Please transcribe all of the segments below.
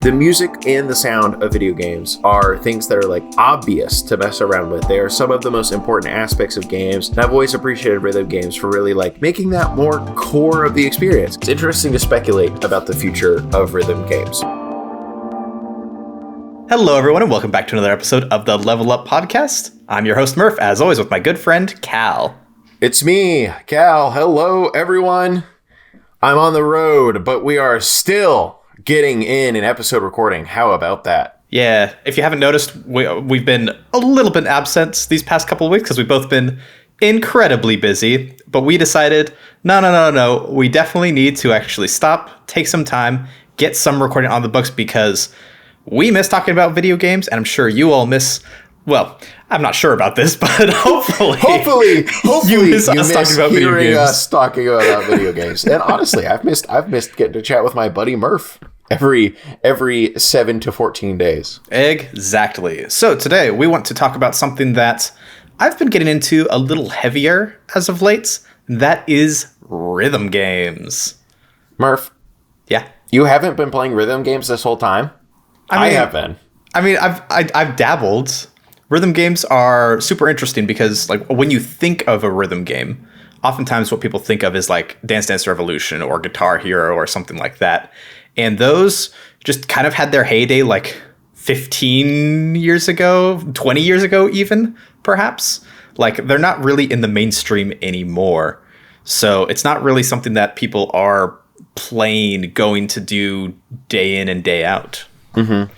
The music and the sound of video games are things that are like obvious to mess around with. They are some of the most important aspects of games. And I've always appreciated rhythm games for really like making that more core of the experience. It's interesting to speculate about the future of rhythm games. Hello, everyone, and welcome back to another episode of the Level Up Podcast. I'm your host, Murph, as always, with my good friend, Cal. It's me, Cal. Hello, everyone. I'm on the road, but we are still getting in an episode recording. How about that? Yeah, if you haven't noticed, we've been a little bit absent these past couple of weeks because we've both been incredibly busy, but we decided, no, we definitely need to actually stop, take some time, get some recording on the books because we miss talking about video games, and I'm sure you all miss, well, I'm not sure about this, but hopefully you miss us talking about video games. Us talking about video games. And honestly, I've missed getting to chat with my buddy Murph every 7 to 14 days. Exactly. So today we want to talk about something that I've been getting into a little heavier as of late. That is rhythm games. Murph. Yeah. You haven't been playing rhythm games this whole time? I have been. I mean, I've dabbled. Rhythm games are super interesting because, like, when you think of a rhythm game, oftentimes what people think of is like Dance Dance Revolution or Guitar Hero or something like that. And those just kind of had their heyday like 15 years ago, 20 years ago even, perhaps. Like, they're not really in the mainstream anymore. So it's not really something that people are playing, going to do day in and day out. Mm-hmm.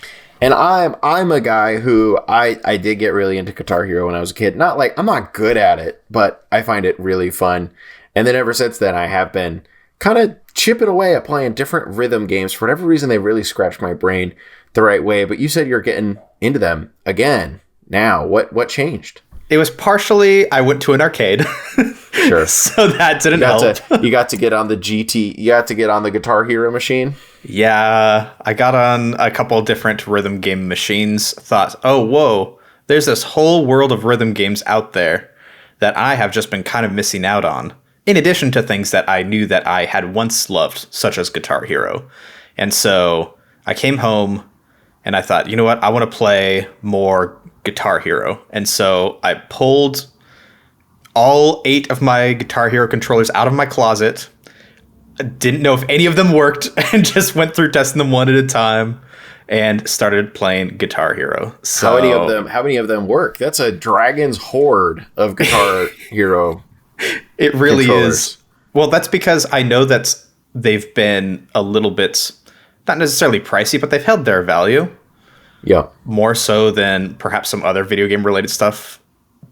And I'm a guy who I did get really into Guitar Hero when I was a kid. Not like I'm not good at it, but I find it really fun. And then ever since then, I have been kind of chipping away at playing different rhythm games. For whatever reason, they really scratched my brain the right way. But you said you're getting into them again now. What changed? It was partially I went to an arcade. Sure. So that didn't help. You got to get on the you got to get on the Guitar Hero machine. Yeah, I got on a couple of different rhythm game machines. Thought, oh, whoa, there's this whole world of rhythm games out there that I have just been kind of missing out on. In addition to things that I knew that I had once loved, such as Guitar Hero. And so I came home and I thought, you know what, I want to play more Guitar Hero. And so I pulled all 8 of my Guitar Hero controllers out of my closet. I didn't know if any of them worked and just went through testing them one at a time and started playing Guitar Hero. So how many of them work? That's a dragon's horde of Guitar Hero. It really is. Well, that's because I know that they've been a little bit, not necessarily pricey, but they've held their value. Yeah. More so than perhaps some other video game related stuff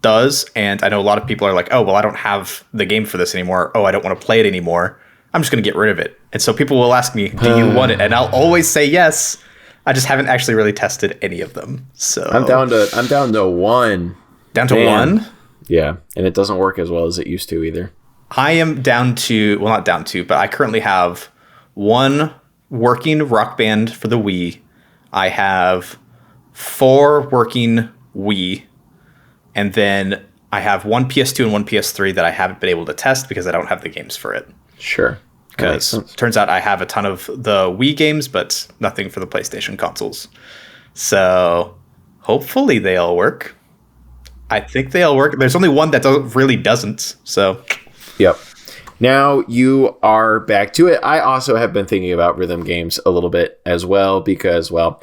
does. And I know a lot of people are like, oh, well, I don't have the game for this anymore. Oh, I don't want to play it anymore. I'm just going to get rid of it. And so people will ask me, do you want it? And I'll always say yes. I just haven't actually really tested any of them. So I'm down to one. Down to one? Yeah. And it doesn't work as well as it used to either. I am down to, well, not down to, but I currently have one working Rockband for the Wii. I have 4 working Wii. And then I have one PS2 and one PS3 that I haven't been able to test because I don't have the games for it. Sure. Because it turns out I have a ton of the Wii games, but nothing for the PlayStation consoles. So hopefully they all work. I think they all work. There's only one that really doesn't. So. Yep. Now you are back to it. I also have been thinking about rhythm games a little bit as well because, well,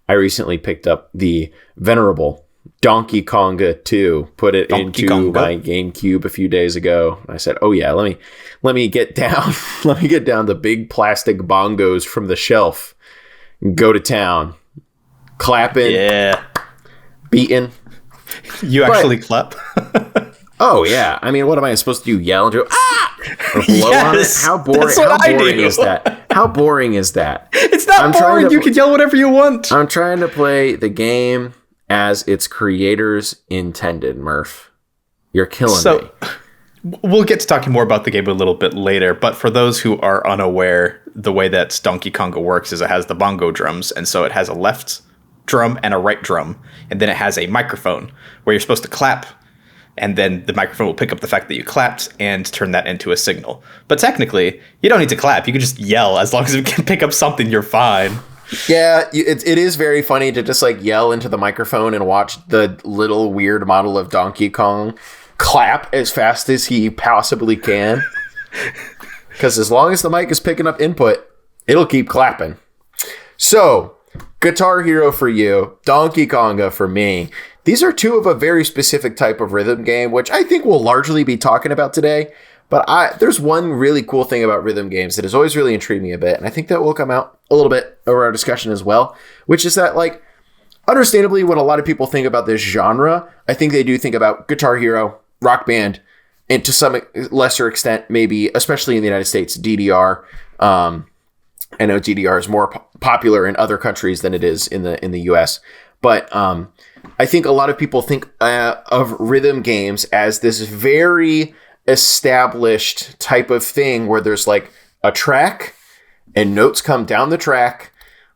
I recently picked up the venerable Donkey Konga 2, put it into my GameCube a few days ago. I said, "Oh yeah, let me get down, the big plastic bongos from the shelf, and go to town, clapping, yeah, beating." You actually clap? Oh yeah. I mean, what am I supposed to do? Yell and do or blow on it? How boring? How boring is that? How boring is that? It's not boring. You can yell whatever you want. I'm trying to play the game as its creators intended, Murph. You're killing me. We'll get to talking more about the game a little bit later, but for those who are unaware, the way that Donkey Konga works is it has the bongo drums, and so it has a left drum and a right drum, and then it has a microphone where you're supposed to clap, and then the microphone will pick up the fact that you clapped and turn that into a signal. But technically, you don't need to clap. You can just yell. As long as it can pick up something, you're fine. Yeah, it is very funny to just like yell into the microphone and watch the little weird model of Donkey Kong clap as fast as he possibly can. Because as long as the mic is picking up input, it'll keep clapping. So, Guitar Hero for you, Donkey Konga for me. These are two of a very specific type of rhythm game, which I think we'll largely be talking about today. But there's one really cool thing about rhythm games that has always really intrigued me a bit, and I think that will come out a little bit over our discussion as well, which is that, like, understandably, when a lot of people think about this genre, I think they do think about Guitar Hero, Rock Band, and to some lesser extent, maybe, especially in the United States, DDR. I know DDR is more popular in other countries than it is in the US, but I think a lot of people think of rhythm games as this very established type of thing where there's like a track and notes come down the track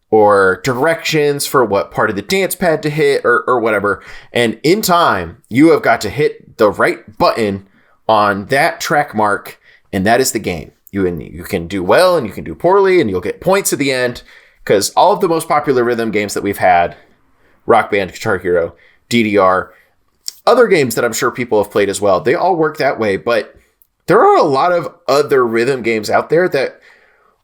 or directions for what part of the dance pad to hit or whatever. And in time, you have got to hit the right button on that track mark, and that is the game. You can do well and you can do poorly, and you'll get points at the end, because all of the most popular rhythm games that we've had, Rock Band, Guitar Hero, DDR, other games that I'm sure people have played as well, they all work that way. But there are a lot of other rhythm games out there that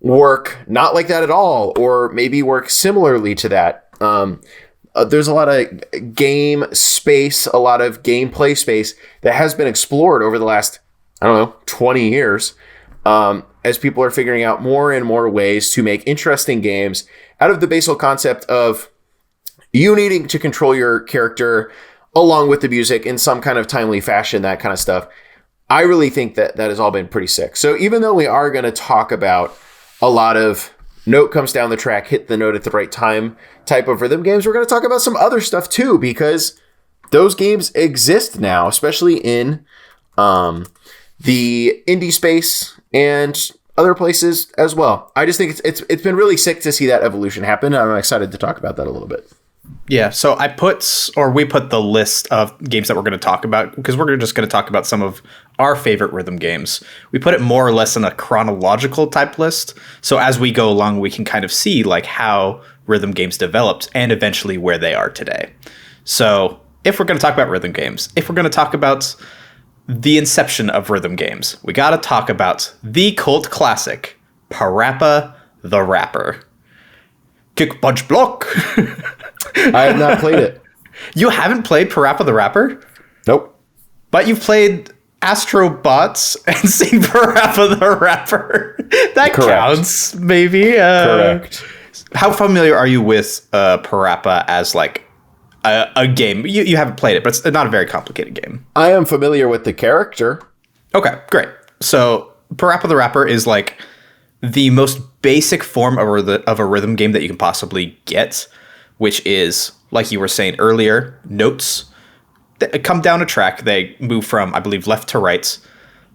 work not like that at all, or maybe work similarly to that. There's a lot of game space, a lot of gameplay space that has been explored over the last, 20 years, as people are figuring out more and more ways to make interesting games out of the basal concept of you needing to control your character along with the music in some kind of timely fashion, that kind of stuff. I really think that has all been pretty sick. So even though we are going to talk about a lot of note comes down the track, hit the note at the right time type of rhythm games, we're going to talk about some other stuff too, because those games exist now, especially in the indie space and other places as well. I just think it's been really sick to see that evolution happen, and I'm excited to talk about that a little bit. Yeah, so we put the list of games that we're going to talk about, because we're just going to talk about some of our favorite rhythm games. We put it more or less in a chronological type list, so as we go along, we can kind of see like how rhythm games developed and eventually where they are today. So if we're going to talk about rhythm games, if we're going to talk about the inception of rhythm games, we got to talk about the cult classic, PaRappa the Rapper. Kick, punch, block. I have not played it. You haven't played PaRappa the Rapper? Nope. But you've played Astrobots and seen PaRappa the Rapper. That Correct. counts, maybe. Correct. How familiar are you with PaRappa as like a game? You haven't played it, but it's not a very complicated game. I am familiar with the character. Okay, great. So PaRappa the Rapper is like the most basic form of a rhythm game that you can possibly get, which is, like you were saying earlier, notes that come down a track. They move from, I believe, left to right.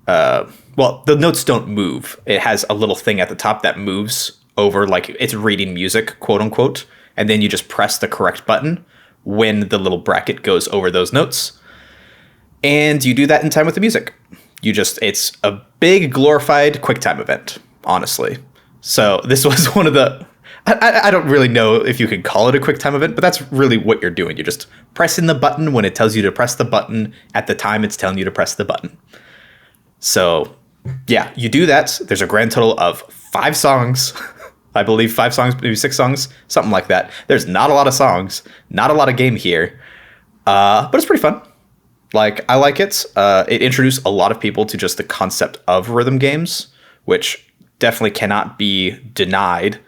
Well, the notes don't move. It has a little thing at the top that moves over, like it's reading music, quote unquote. And then you just press the correct button when the little bracket goes over those notes. And you do that in time with the music. It's a big glorified QuickTime event, honestly. So this was one of the... I don't really know if you could call it a QuickTime event, but that's really what you're doing. You're just pressing the button when it tells you to press the button at the time it's telling you to press the button. So, yeah, you do that. There's a grand total of 5 songs. I believe 5 songs, maybe 6 songs, something like that. There's not a lot of songs, not a lot of game here, but it's pretty fun. Like, I like it. It introduced a lot of people to just the concept of rhythm games, which definitely cannot be denied,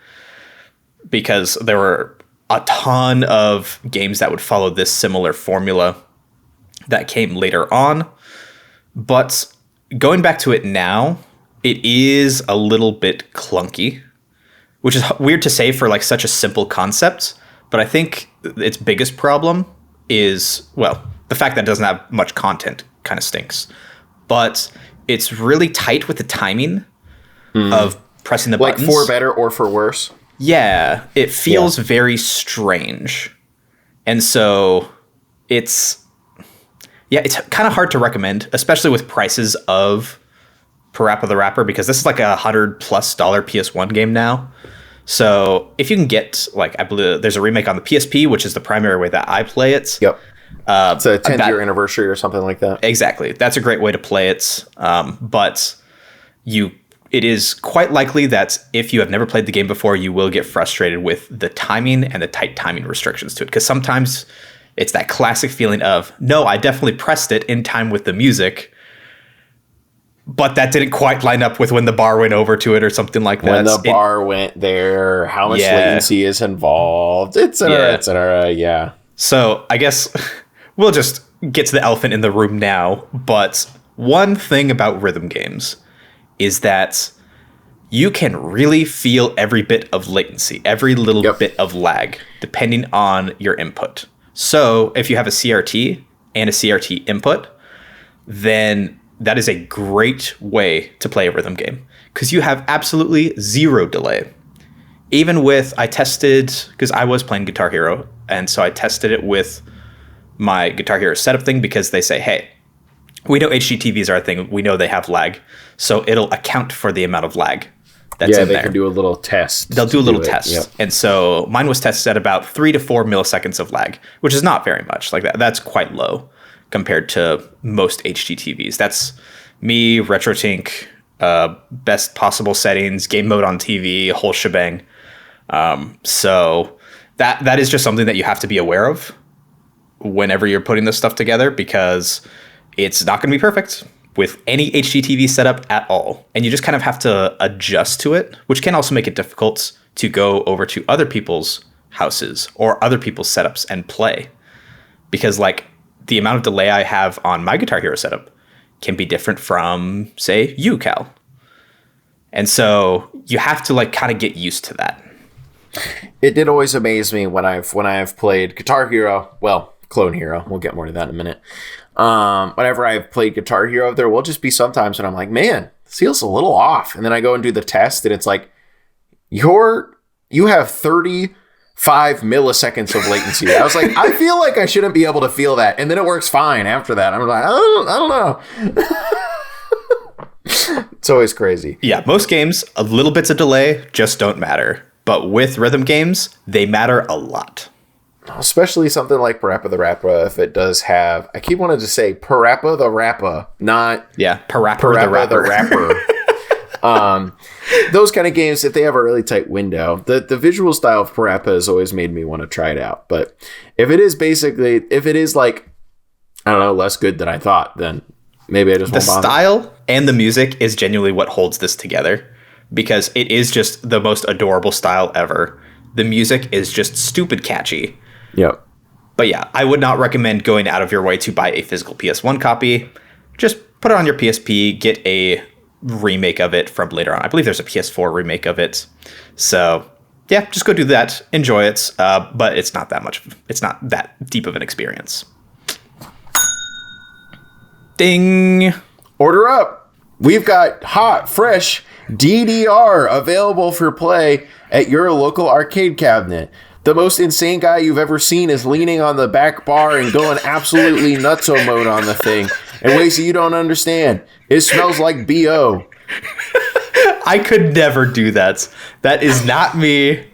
because there were a ton of games that would follow this similar formula that came later on. But going back to it now, it is a little bit clunky, which is weird to say for like such a simple concept. But I think its biggest problem is, well, the fact that it doesn't have much content kind of stinks. But it's really tight with the timing of pressing the buttons. Like for better or for worse? Yeah, it feels very strange. And so it's kind of hard to recommend, especially with prices of PaRappa the Rapper, because this is like $100+ PS1 game now. So if you can get, like, I believe there's a remake on the PSP, which is the primary way that I play it. Yep. It's a 10th-year anniversary or something like that. Exactly. That's a great way to play it. But it is quite likely that if you have never played the game before, you will get frustrated with the timing and the tight timing restrictions to it. Because sometimes it's that classic feeling of, no, I definitely pressed it in time with the music, but that didn't quite line up with when the bar went over to it or something like that. When the bar went there, how much latency is involved, et cetera, yeah. So I guess we'll just get to the elephant in the room now. But one thing about rhythm games is that you can really feel every bit of latency, every little bit of lag, depending on your input. So if you have a CRT and a CRT input, then that is a great way to play a rhythm game because you have absolutely zero delay. Even with, I tested, because I was playing Guitar Hero, and so I tested it with my Guitar Hero setup thing because they say, hey, we know HDTVs are a thing. We know they have lag, so it'll account for the amount of lag that's in there. Yeah, they can do a little test. They'll do a little test. Yep. And so mine was tested at about 3 to 4 milliseconds of lag, which is not very much. Like that's quite low compared to most HDTVs. That's me, RetroTink, best possible settings, game mode on TV, whole shebang. So that is just something that you have to be aware of whenever you're putting this stuff together, because it's not going to be perfect with any HDTV setup at all. And you just kind of have to adjust to it, which can also make it difficult to go over to other people's houses or other people's setups and play. Because like the amount of delay I have on my Guitar Hero setup can be different from, say, you, Cal. And so you have to like kind of get used to that. It did always amaze me when I've played Guitar Hero, well, Clone Hero. We'll get more to that in a minute. Whenever I've played Guitar Hero, there will just be sometimes when I'm like, man, this feels a little off. And then I go and do the test, and it's like, you have 35 milliseconds of latency. I was like, I feel like I shouldn't be able to feel that. And then it works fine after that. I'm like, I don't know. It's always crazy. Yeah, most games, a little bits of delay just don't matter. But with rhythm games, they matter a lot. Especially something like PaRappa the Rapper, if it does have, I keep wanting to say PaRappa the Rapper, not PaRappa the Rapper. Those kind of games, if they have a really tight window, the visual style of PaRappa has always made me want to try it out. But if it is like, I don't know, less good than I thought, then maybe I just won't bother. The style and the music is genuinely what holds this together, because it is just the most adorable style ever. The music is just stupid catchy. Yep. But yeah, I would not recommend going out of your way to buy a physical PS1 copy. Just put it on your PSP, get a remake of it from later on. I believe there's a PS4 remake of it. So yeah, just go do that. Enjoy it. But it's not that deep of an experience. Ding. Order up. We've got hot, fresh DDR available for play at your local arcade cabinet. The most insane guy you've ever seen is leaning on the back bar and going absolutely nutso mode on the thing in ways that you don't understand. It smells like BO. I could never do that. That is not me.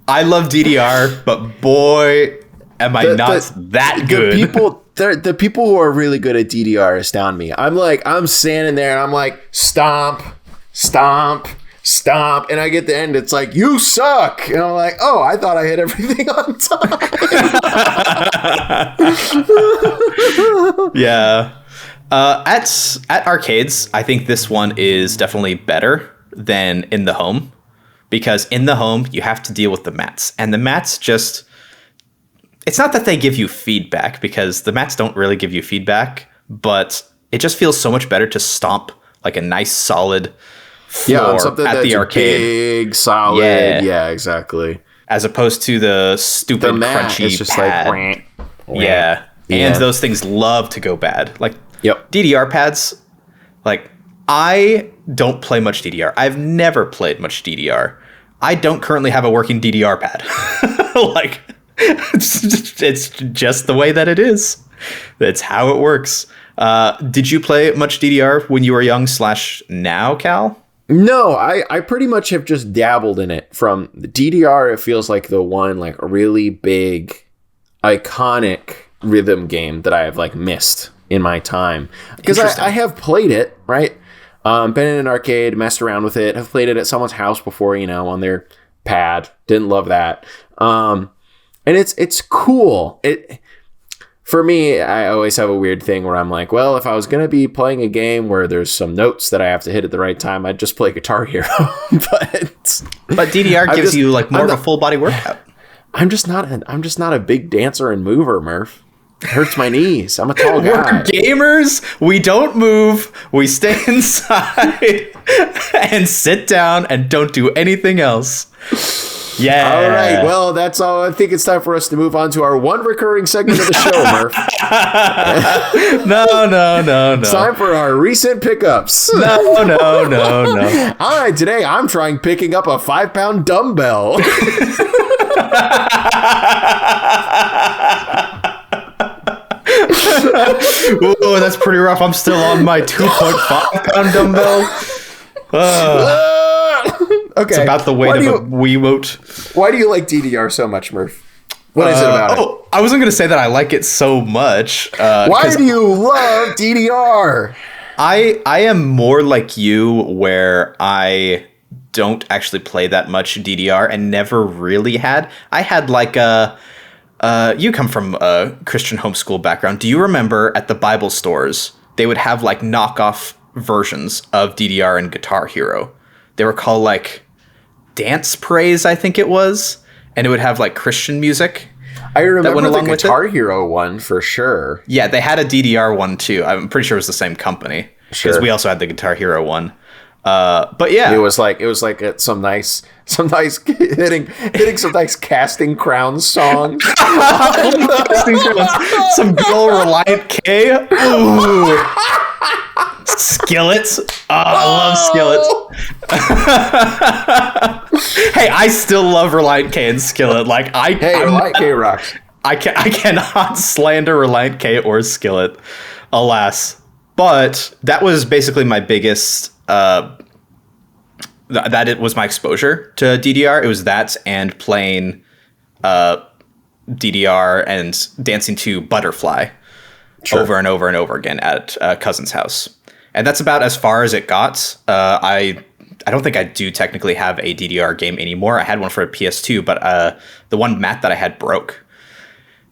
I love DDR, but boy, am I not that good. The people who are really good at DDR astound me. I'm standing there and I'm like, stomp, stomp, stomp, and I get the end, it's like, you suck, and I'm like, oh, I thought I hit everything on time. Yeah. At arcades, I think this one is definitely better than in the home, because in the home you have to deal with the mats, and the mats just, it's not that they give you feedback, because the mats don't really give you feedback, but it just feels so much better to stomp like a nice solid floor on something at that's the arcade. Big, solid. Yeah, exactly. As opposed to the stupid crunchy it's just pad. Like, yeah. And those things love to go bad. Like DDR pads, like I don't play much DDR. I've never played much DDR. I don't currently have a working DDR pad. Like it's just the way that it is. That's how it works. Did you play much DDR when you were young / now, Cal? No, I pretty much have just dabbled in it. From the DDR, it feels like the one like really big, iconic rhythm game that I have like missed in my time. Because I have played it, right? Been in an arcade, messed around with it, have played it at someone's house before, on their pad. Didn't love that. And it's cool. For me, I always have a weird thing where I'm like, well, if I was going to be playing a game where there's some notes that I have to hit at the right time, I'd just play Guitar Hero. but DDR gives you like more of a full body workout. I'm just not a big dancer and mover, Murph. It hurts my knees. I'm a tall guy. We're gamers. We don't move. We stay inside and sit down and don't do anything else. Yeah. All right. Well, that's all. I think it's time for us to move on to our one recurring segment of the show, Murph. No. It's time for our recent pickups. No. All right. Today, I'm trying picking up a 5-pound dumbbell. Whoa, that's pretty rough. I'm still on my 2.5-pound dumbbell. Okay. It's about the weight of a Wiimote. Why do you like DDR so much, Murph? What is it about it? I wasn't going to say that I like it so much. Why do you love DDR? I am more like you, where I don't actually play that much DDR and never really had. I had like you come from a Christian homeschool background. Do you remember at the Bible stores, they would have like knockoff versions of DDR and Guitar Hero? They were called like Dance Praise, I think it was. And it would have like Christian music. I remember the Guitar Hero one for sure. Yeah, they had a DDR one too. I'm pretty sure it was the same company. Sure. Because we also had the Guitar Hero one. But yeah, it was like some nice hitting some nice Casting Crowns songs. Some good old Reliant K. Ooh. Skillets. I love Skillets. Hey, I still love Reliant K and Skillet. Like Reliant K rocks. I cannot slander Reliant K or Skillet, alas. But that was basically my biggest. That it was my exposure to DDR. It was that and playing DDR and dancing to Butterfly over and over and over again at a cousin's house. And that's about as far as it got. I don't think I do technically have a DDR game anymore. I had one for a PS2, but the one mat that I had broke.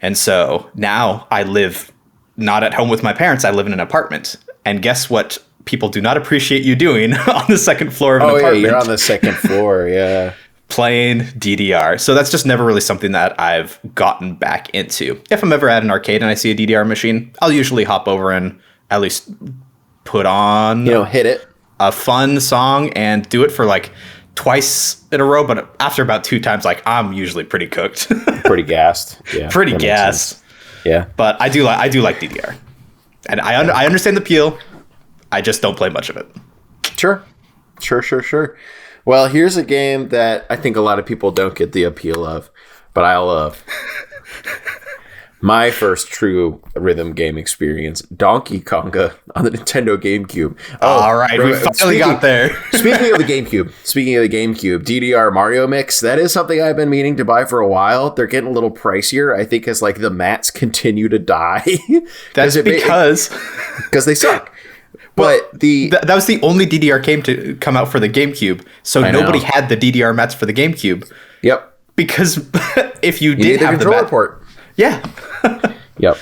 And so now I live not at home with my parents. I live in an apartment. And guess what people do not appreciate you doing on the second floor of an apartment? Yeah, you're on the second floor, yeah. Playing DDR. So that's just never really something that I've gotten back into. If I'm ever at an arcade and I see a DDR machine, I'll usually hop over and at least put on, hit it, a fun song and do it for like twice in a row. But after about 2 times, like I'm usually pretty cooked, pretty gassed, yeah, pretty gassed, yeah. But I do like DDR, and I understand the appeal. I just don't play much of it. Sure. Well, here's a game that I think a lot of people don't get the appeal of, but I love. My first true rhythm game experience, Donkey Konga on the Nintendo GameCube. All right, we finally got there. Speaking of the GameCube, DDR Mario Mix, that is something I've been meaning to buy for a while. They're getting a little pricier, I think, as like the mats continue to die. That's because they suck. But that was the only DDR game to come out for the GameCube, so nobody had the DDR mats for the GameCube. Yep. Because if you did have the controller port. Yeah. Yep.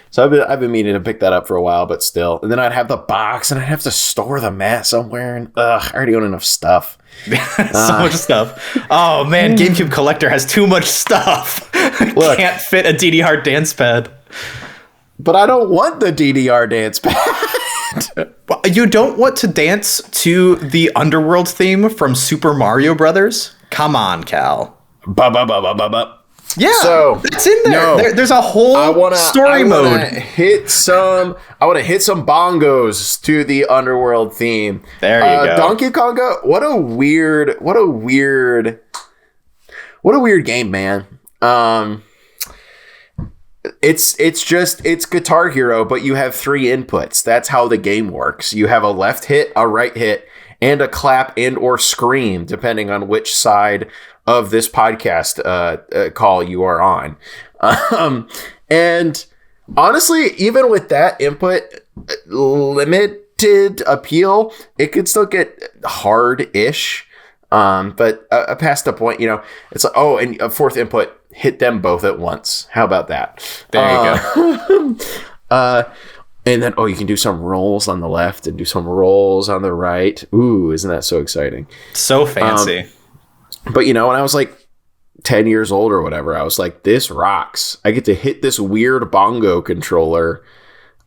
So I've been meaning to pick that up for a while, but still. And then I'd have the box, and I'd have to store the mat somewhere. And I already own enough stuff. So much stuff. Oh man, GameCube Collector has too much stuff. Look, can't fit a DDR dance pad. But I don't want the DDR dance pad. You don't want to dance to the Underworld theme from Super Mario Brothers? Come on, Cal. Yeah, so it's in there. No, there's a whole story mode. I want to hit some bongos to the Underworld theme. There you go. Donkey Konga. What a weird game, man. It's Guitar Hero, but you have 3 inputs. That's how the game works. You have a left hit, a right hit, and a clap and or scream, depending on which side of this podcast call you are on. And honestly, even with that input limited appeal, it could still get hard-ish. But past the point, it's like, oh, and a fourth input, hit them both at once. How about that? There you go. And then, you can do some rolls on the left and do some rolls on the right. Ooh, isn't that so exciting? So fancy. But, when I was like 10 years old or whatever, I was like, this rocks. I get to hit this weird bongo controller.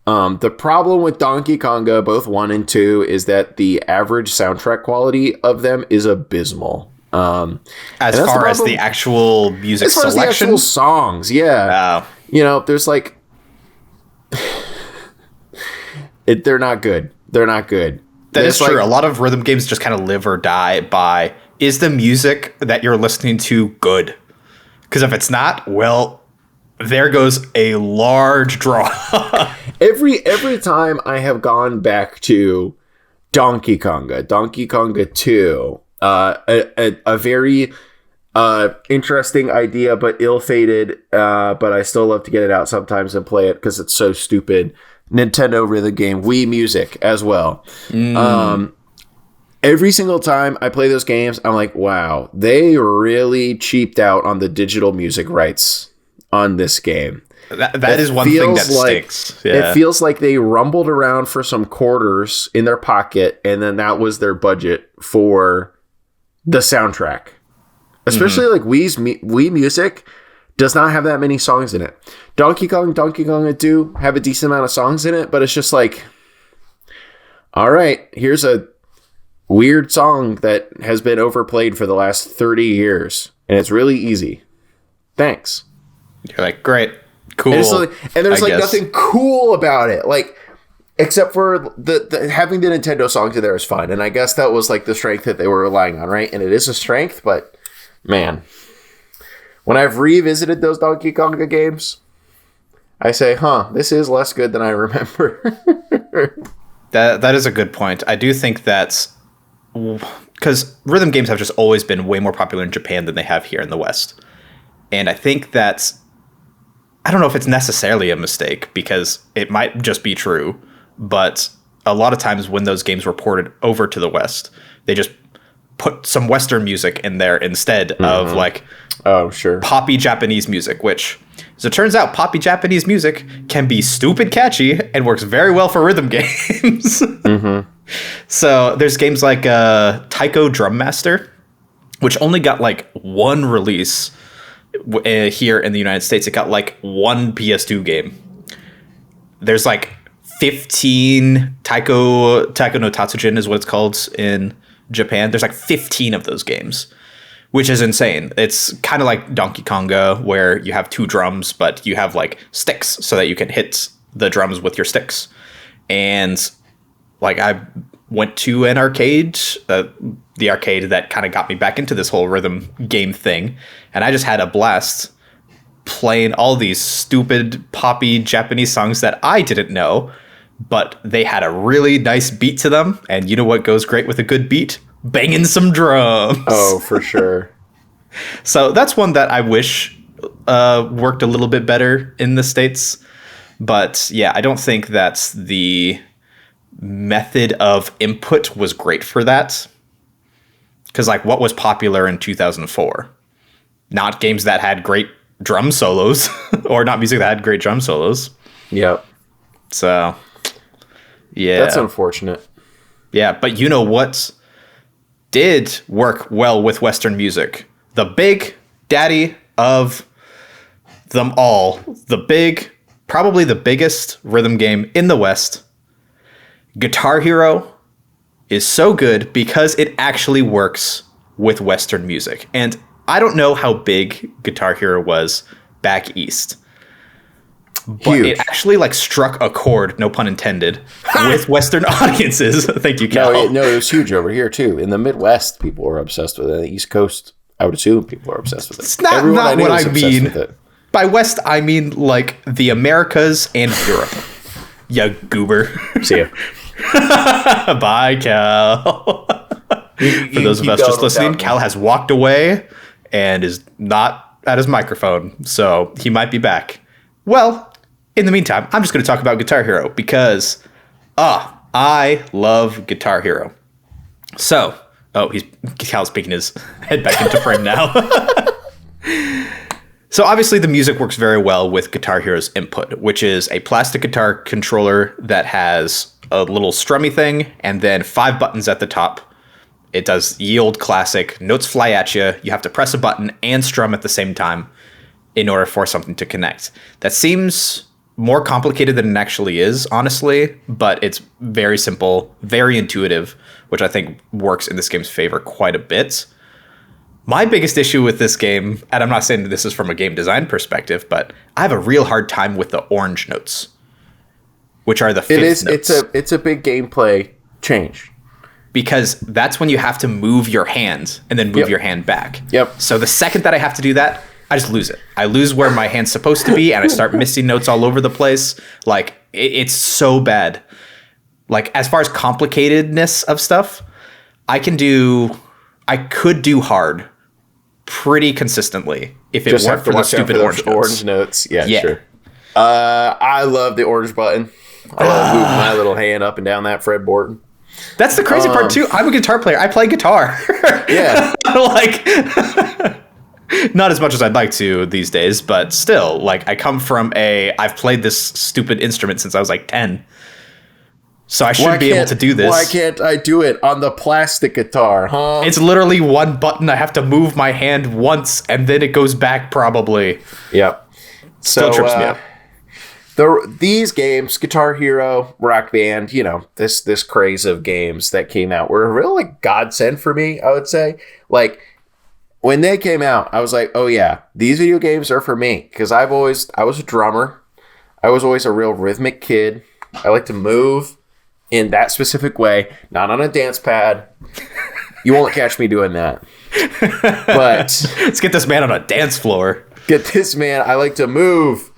The problem with Donkey Konga, both 1 and 2, is that the average soundtrack quality of them is abysmal. As far as the actual music selection? As far as the actual songs, yeah. Wow. There's like... they're not good. They're not good. That is true. A lot of rhythm games just kind of live or die by, is the music that you're listening to good? Because if it's not, well, there goes a large draw. Every time I have gone back to Donkey Konga 2, a very interesting idea, but ill-fated, but I still love to get it out sometimes and play it because it's so stupid. Nintendo rhythm game, Wii Music as well. Every single time I play those games, I'm like, wow, they really cheaped out on the digital music rights on this game. That is one thing that stinks. Yeah. It feels like they rumbled around for some quarters in their pocket, and then that was their budget for the soundtrack. Especially like Wii Music does not have that many songs in it. Donkey Konga 2 have a decent amount of songs in it, but it's just like, all right, here's a weird song that has been overplayed for the last 30 years, and it's really easy. Thanks. You're like, great, cool. And there's nothing cool about it, like, except for the having the Nintendo songs in there is fun, and I guess that was like the strength that they were relying on, right? And it is a strength, but man, when I've revisited those Donkey Konga games, I say, this is less good than I remember. That is a good point. I do think that's because rhythm games have just always been way more popular in Japan than they have here in the West. And I think that's, I don't know if it's necessarily a mistake, because it might just be true, but a lot of times when those games were ported over to the West, they just put some Western music in there instead of like poppy Japanese music, which, as it turns out, poppy Japanese music can be stupid catchy and works very well for rhythm games. So there's games like Taiko Drum Master, which only got like one release here in the United States. It got like one PS2 game. There's like 15 Taiko no Tatsujin is what it's called in Japan. There's like 15 of those games, which is insane. It's kind of like Donkey Konga, where you have two drums, but you have like sticks so that you can hit the drums with your sticks. And like, I went to an arcade, the arcade that kind of got me back into this whole rhythm game thing, and I just had a blast playing all these stupid poppy Japanese songs that I didn't know, but they had a really nice beat to them. And you know what goes great with a good beat? Banging some drums. Oh, for sure. So that's one that I wish worked a little bit better in the States. But yeah, I don't think that's the method of input was great for that. Because like, what was popular in 2004? Not games that had great drum solos, or not music that had great drum solos. Yep. So, yeah. That's unfortunate. Yeah, but you know what did work well with Western music? The big daddy of them all. Probably the biggest rhythm game in the West. Guitar Hero is so good because it actually works with Western music. And I don't know how big Guitar Hero was back east, but huge. It actually like struck a chord, no pun intended, with Western audiences. Thank you, Cal. No, it was huge over here too. In the Midwest, people were obsessed with it. In the East Coast, I would assume people are obsessed with it. It's not what I mean. By West, I mean like the Americas and Europe. Ya goober. See ya. Bye, Cal. For those of us just listening, Cal has walked away and is not at his microphone, so he might be back. Well, in the meantime, I'm just going to talk about Guitar Hero because, I love Guitar Hero. So, Cal's peeking his head back into frame now. So obviously the music works very well with Guitar Hero's input, which is a plastic guitar controller that has a little strummy thing and then 5 buttons at the top. It does yield classic, notes fly at you. You have to press a button and strum at the same time in order for something to connect. That seems more complicated than it actually is, honestly, but it's very simple, very intuitive, which I think works in this game's favor quite a bit. My biggest issue with this game, and I'm not saying that this is from a game design perspective, but I have a real hard time with the orange notes, which are the fifth notes. It's a big gameplay change. Because that's when you have to move your hand and then move your hand back. Yep. So the second that I have to do that, I just lose it. I lose where my hand's supposed to be, and I start missing notes all over the place. Like, it's so bad. Like, as far as complicatedness of stuff, I could do hard pretty consistently if it weren't for the stupid orange notes. Yeah, sure. I love the orange button. I love moving my little hand up and down that fretboard. That's the crazy part too. I'm a guitar player. I play guitar. Yeah. Like, not as much as I'd like to these days, but still, like, I come from I've played this stupid instrument since I was like 10. So I should be able to do this. Why can't I do it on the plastic guitar, huh? It's literally one button. I have to move my hand once, and then it goes back probably. Yep. Still trips me up. These games, Guitar Hero, Rockband, this craze of games that came out were a real like godsend for me, I would say. Like, when they came out, I was like, oh yeah, these video games are for me. Because I was a drummer. I was always a real rhythmic kid. I like to move in that specific way, not on a dance pad. You won't catch me doing that. But let's get this man on a dance floor. I like to move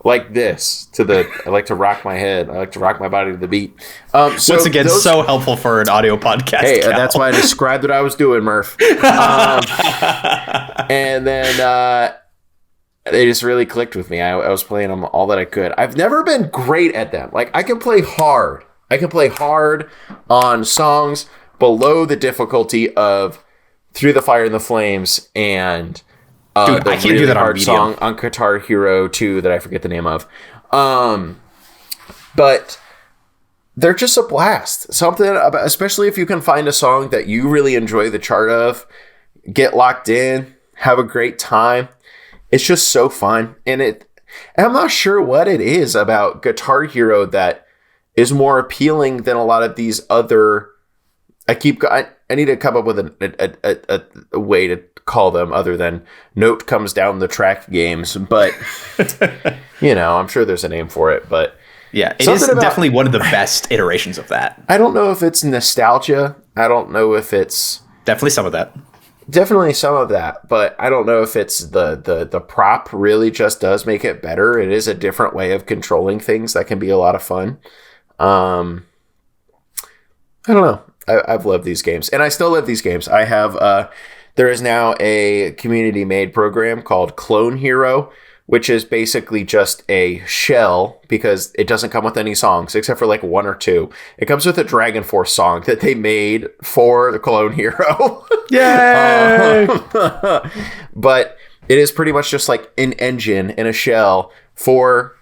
like this I like to rock my head. I like to rock my body to the beat. Once again, so helpful for an audio podcast. Hey, that's why I described what I was doing, Murph. And then they just really clicked with me. I was playing them all that I could. I've never been great at them. Like, I can play hard. I can play hard on songs below the difficulty of Through the Fire and the Flames and Dude, I can't do that hard on song on Guitar Hero 2 that I forget the name of. But they're just a blast. Something about, especially if you can find a song that you really enjoy the chart of, get locked in, have a great time. It's just so fun. And I'm not sure what it is about Guitar Hero that is more appealing than a lot of these other. I need to come up with a way to call them other than note comes down the track games, but I'm sure there's a name for it. But yeah, it is definitely one of the best iterations of that. I don't know if it's nostalgia. I don't know if it's definitely some of that. Definitely some of that, but I don't know if it's the prop really just does make it better. It is a different way of controlling things that can be a lot of fun. I don't know. I've loved these games, and I still love these games. I have there is now a community-made program called Clone Hero, which is basically just a shell because it doesn't come with any songs except for like 1 or 2. It comes with a Dragon Force song that they made for the Clone Hero. Yay! But it is pretty much just like an engine in a shell for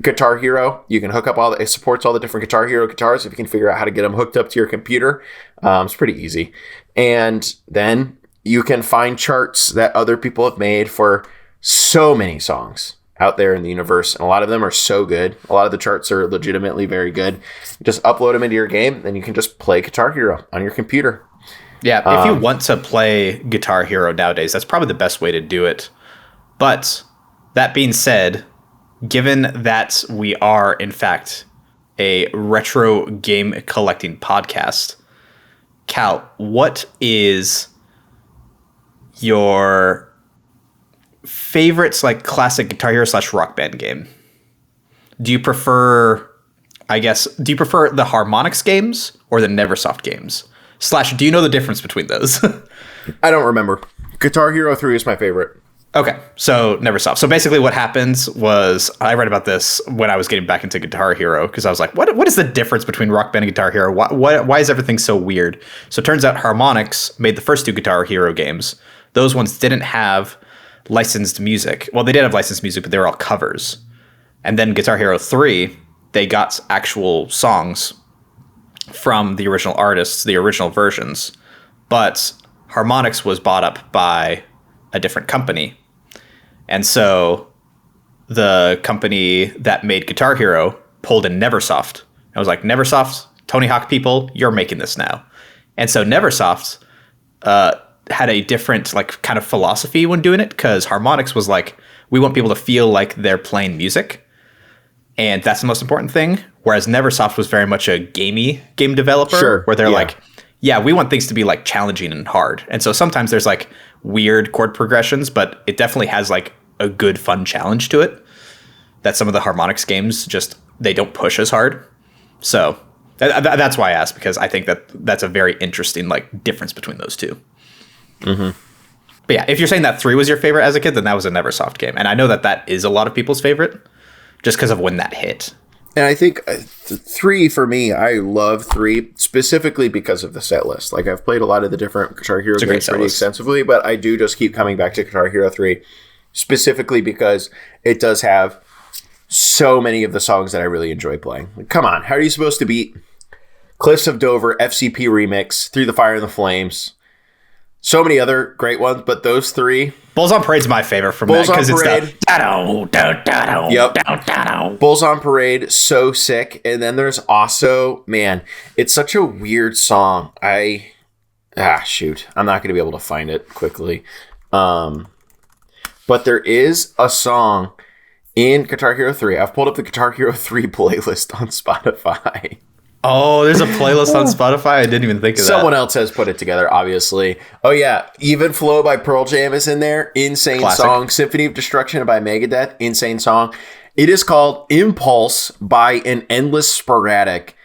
Guitar Hero. You can hook up it supports all the different Guitar Hero guitars if you can figure out how to get them hooked up to your computer. It's pretty easy. And then you can find charts that other people have made for so many songs out there in the universe. And a lot of them are so good. A lot of the charts are legitimately very good. Just upload them into your game, and you can just play Guitar Hero on your computer. Yeah, if you want to play Guitar Hero nowadays, that's probably the best way to do it. But that being said, given that we are, in fact, a retro game collecting podcast, Cal, what is your favorite like classic Guitar Hero / Rock Band game? Do you prefer the Harmonix games or the Neversoft games? Slash, do you know the difference between those? I don't remember. Guitar Hero 3 is my favorite. Okay, so Neversoft. So basically what happens was, I read about this when I was getting back into Guitar Hero, because I was like, what is the difference between Rock Band and Guitar Hero? Why is everything so weird? So it turns out Harmonix made the first 2 Guitar Hero games. Those ones didn't have licensed music. Well, they did have licensed music, but they were all covers. And then Guitar Hero 3, they got actual songs from the original artists, the original versions. But Harmonix was bought up by a different company. And so the company that made Guitar Hero pulled in Neversoft. I was like, Neversoft, Tony Hawk people, you're making this now. And so Neversoft had a different like kind of philosophy when doing it, because Harmonix was like, we want people to feel like they're playing music. And that's the most important thing. Whereas Neversoft was very much a game developer, where they're like, yeah, we want things to be like challenging and hard. And so sometimes there's like weird chord progressions, but it definitely has like a good fun challenge to it that some of the Harmonix games just, they don't push as hard. So that's why I asked, because I think that's a very interesting like difference between those two. Mm-hmm. But yeah, if you're saying that 3 was your favorite as a kid, then that was a Neversoft game. And I know that is a lot of people's favorite just because of when that hit. And I think 3 for me, I love 3 specifically because of the set list. Like, I've played a lot of the different Guitar Hero games pretty extensively, but I do just keep coming back to Guitar Hero 3 specifically because it does have so many of the songs that I really enjoy playing. Like, come on, how are you supposed to beat Cliffs of Dover, FCP Remix, Through the Fire and the Flames? So many other great ones, but those 3. Bulls on Parade's my favorite from Bulls that, because it's the yep. Bulls on Parade, so sick. And then there's also, man, it's such a weird song. I'm not going to be able to find it quickly. But there is a song in Guitar Hero 3. I've pulled up the Guitar Hero 3 playlist on Spotify. Oh, there's a playlist on Spotify? I didn't even think of that. Someone else has put it together, obviously. Oh, yeah. Even Flow by Pearl Jam is in there. Insane Classic. Song. Symphony of Destruction by Megadeth. Insane song. It is called Impulse by an Endless Sporadic.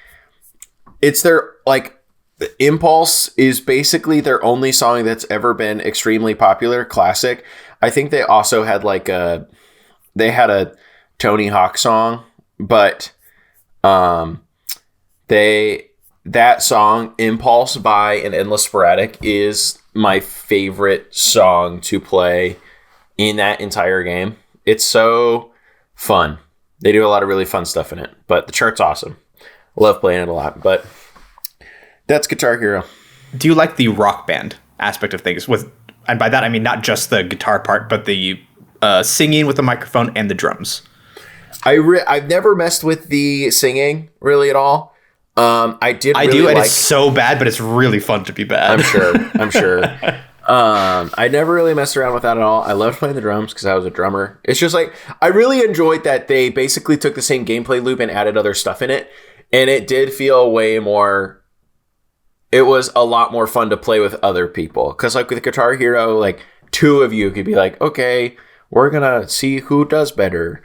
It's their, like, Impulse is basically their only song that's ever been extremely popular. Classic. I think they also had, like, they had a Tony Hawk song, but, that song, Impulse by an Endless Sporadic, is my favorite song to play in that entire game. It's so fun. They do a lot of really fun stuff in it, but the chart's awesome. Love playing it a lot, but that's Guitar Hero. Do you like the Rock Band aspect of things? And by that, I mean not just the guitar part, but the singing with the microphone and the drums. I've never messed with the singing really at all. I do, and it's so bad, but it's really fun to be bad. I'm sure. I never really messed around with that at all. I loved playing the drums because I was a drummer. It's just like, I really enjoyed that they basically took the same gameplay loop and added other stuff in it. And it did feel it was a lot more fun to play with other people. Because like with Guitar Hero, like 2 of you could be like, okay, we're going to see who does better.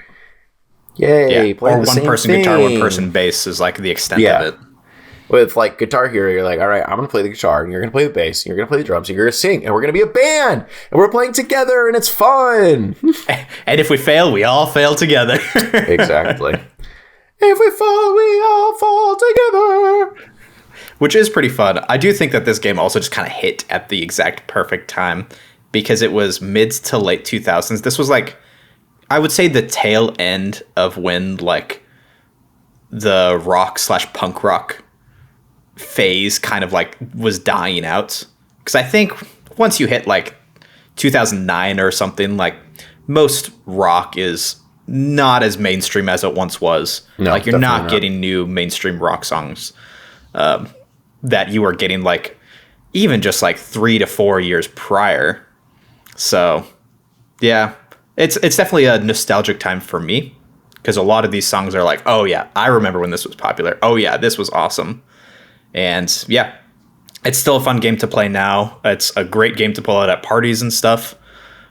Yay, yeah. Or one person guitar, one person bass is like the extent of it. With like Guitar Hero, you're like, all right, I'm going to play the guitar, and you're going to play the bass, and you're going to play the drums, and you're going to sing, and we're going to be a band, and we're playing together, and it's fun. And if we fail, we all fail together. Exactly. If we fall, we all fall together. Which is pretty fun. I do think that this game also just kind of hit at the exact perfect time, because it was mid to late 2000s. This was like, I would say the tail end of when like the rock/punk rock phase kind of like was dying out. Because I think once you hit like 2009 or something, like most rock is not as mainstream as it once was. No, like you're not getting new mainstream rock songs that you were getting like even just like 3 to 4 years prior. So yeah, it's definitely a nostalgic time for me, because a lot of these songs are like, oh yeah, I remember when this was popular. Oh yeah, this was awesome. And yeah, it's still a fun game to play now. It's a great game to pull out at parties and stuff,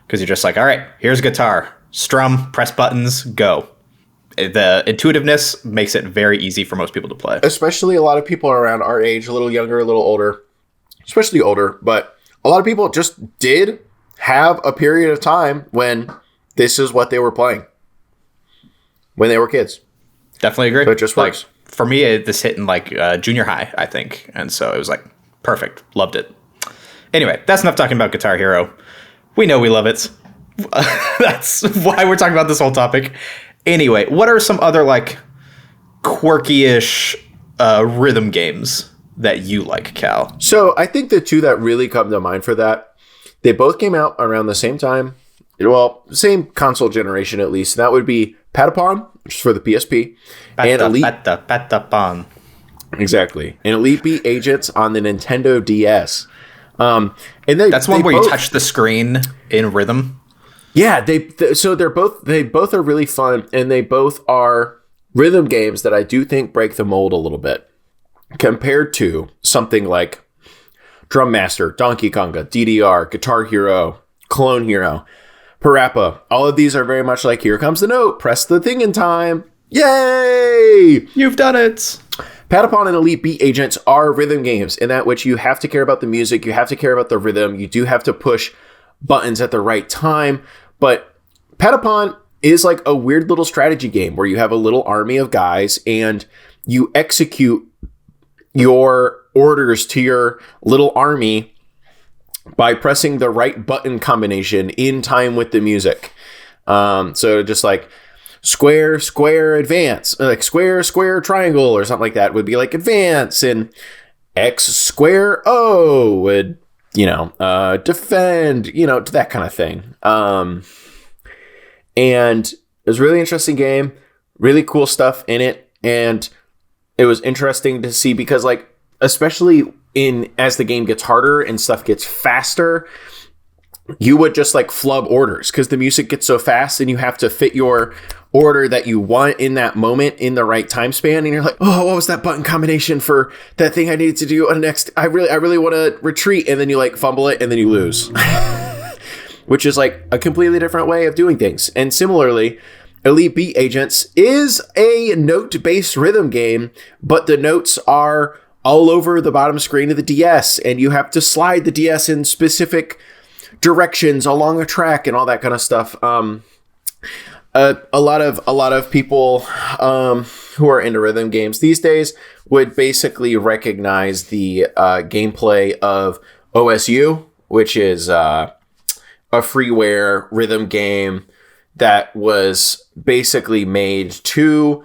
because you're just like, all right, here's a guitar, strum, press buttons, go. The intuitiveness makes it very easy for most people to play. Especially a lot of people around our age, a little younger, a little older. especially older, but a lot of people just did have a period of time when this is what they were playing when they were kids. Definitely agree. So it just works. For me, this hit in like junior high, I think. And so it was like perfect. Loved it. Anyway, that's enough talking about Guitar Hero. We know we love it. That's why we're talking about this whole topic. Anyway, what are some other like quirky-ish rhythm games that you like, Cal? So I think the two that really come to mind for that, they both came out around the same time. Well, same console generation at least. And that would be Patapon, which is for the PSP, and Elite. Patapon. Exactly. And Elite Beat Agents on the Nintendo DS. And that's one where you touch the screen in rhythm. Yeah, they both are really fun, and they both are rhythm games that I do think break the mold a little bit compared to something like Drum Master, Donkey Konga, DDR, Guitar Hero, Clone Hero, PaRappa. All of these are very much like, here comes the note, press the thing in time. Yay! You've done it! Patapon and Elite Beat Agents are rhythm games in that which you have to care about the music, you have to care about the rhythm, you do have to push buttons at the right time, but Patapon is like a weird little strategy game where you have a little army of guys and you execute your orders to your little army by pressing the right button combination in time with the music. So just like square, square, advance, like square, square, triangle, or something like that would be like advance, and X square O would, defend, that kind of thing. And it was a really interesting game, really cool stuff in it. And it was interesting to see because, like, especially as the game gets harder and stuff gets faster, you would just like flub orders because the music gets so fast and you have to fit your order that you want in that moment in the right time span. And you're like, oh, what was that button combination for that thing I needed to do next? I really want to retreat. And then you like fumble it and then you lose, which is like a completely different way of doing things. And similarly, Elite Beat Agents is a note-based rhythm game, but the notes are all over the bottom screen of the DS, and you have to slide the DS in specific directions along a track and all that kind of stuff. A lot of people who are into rhythm games these days would basically recognize the gameplay of OSU, which is a freeware rhythm game that was basically made to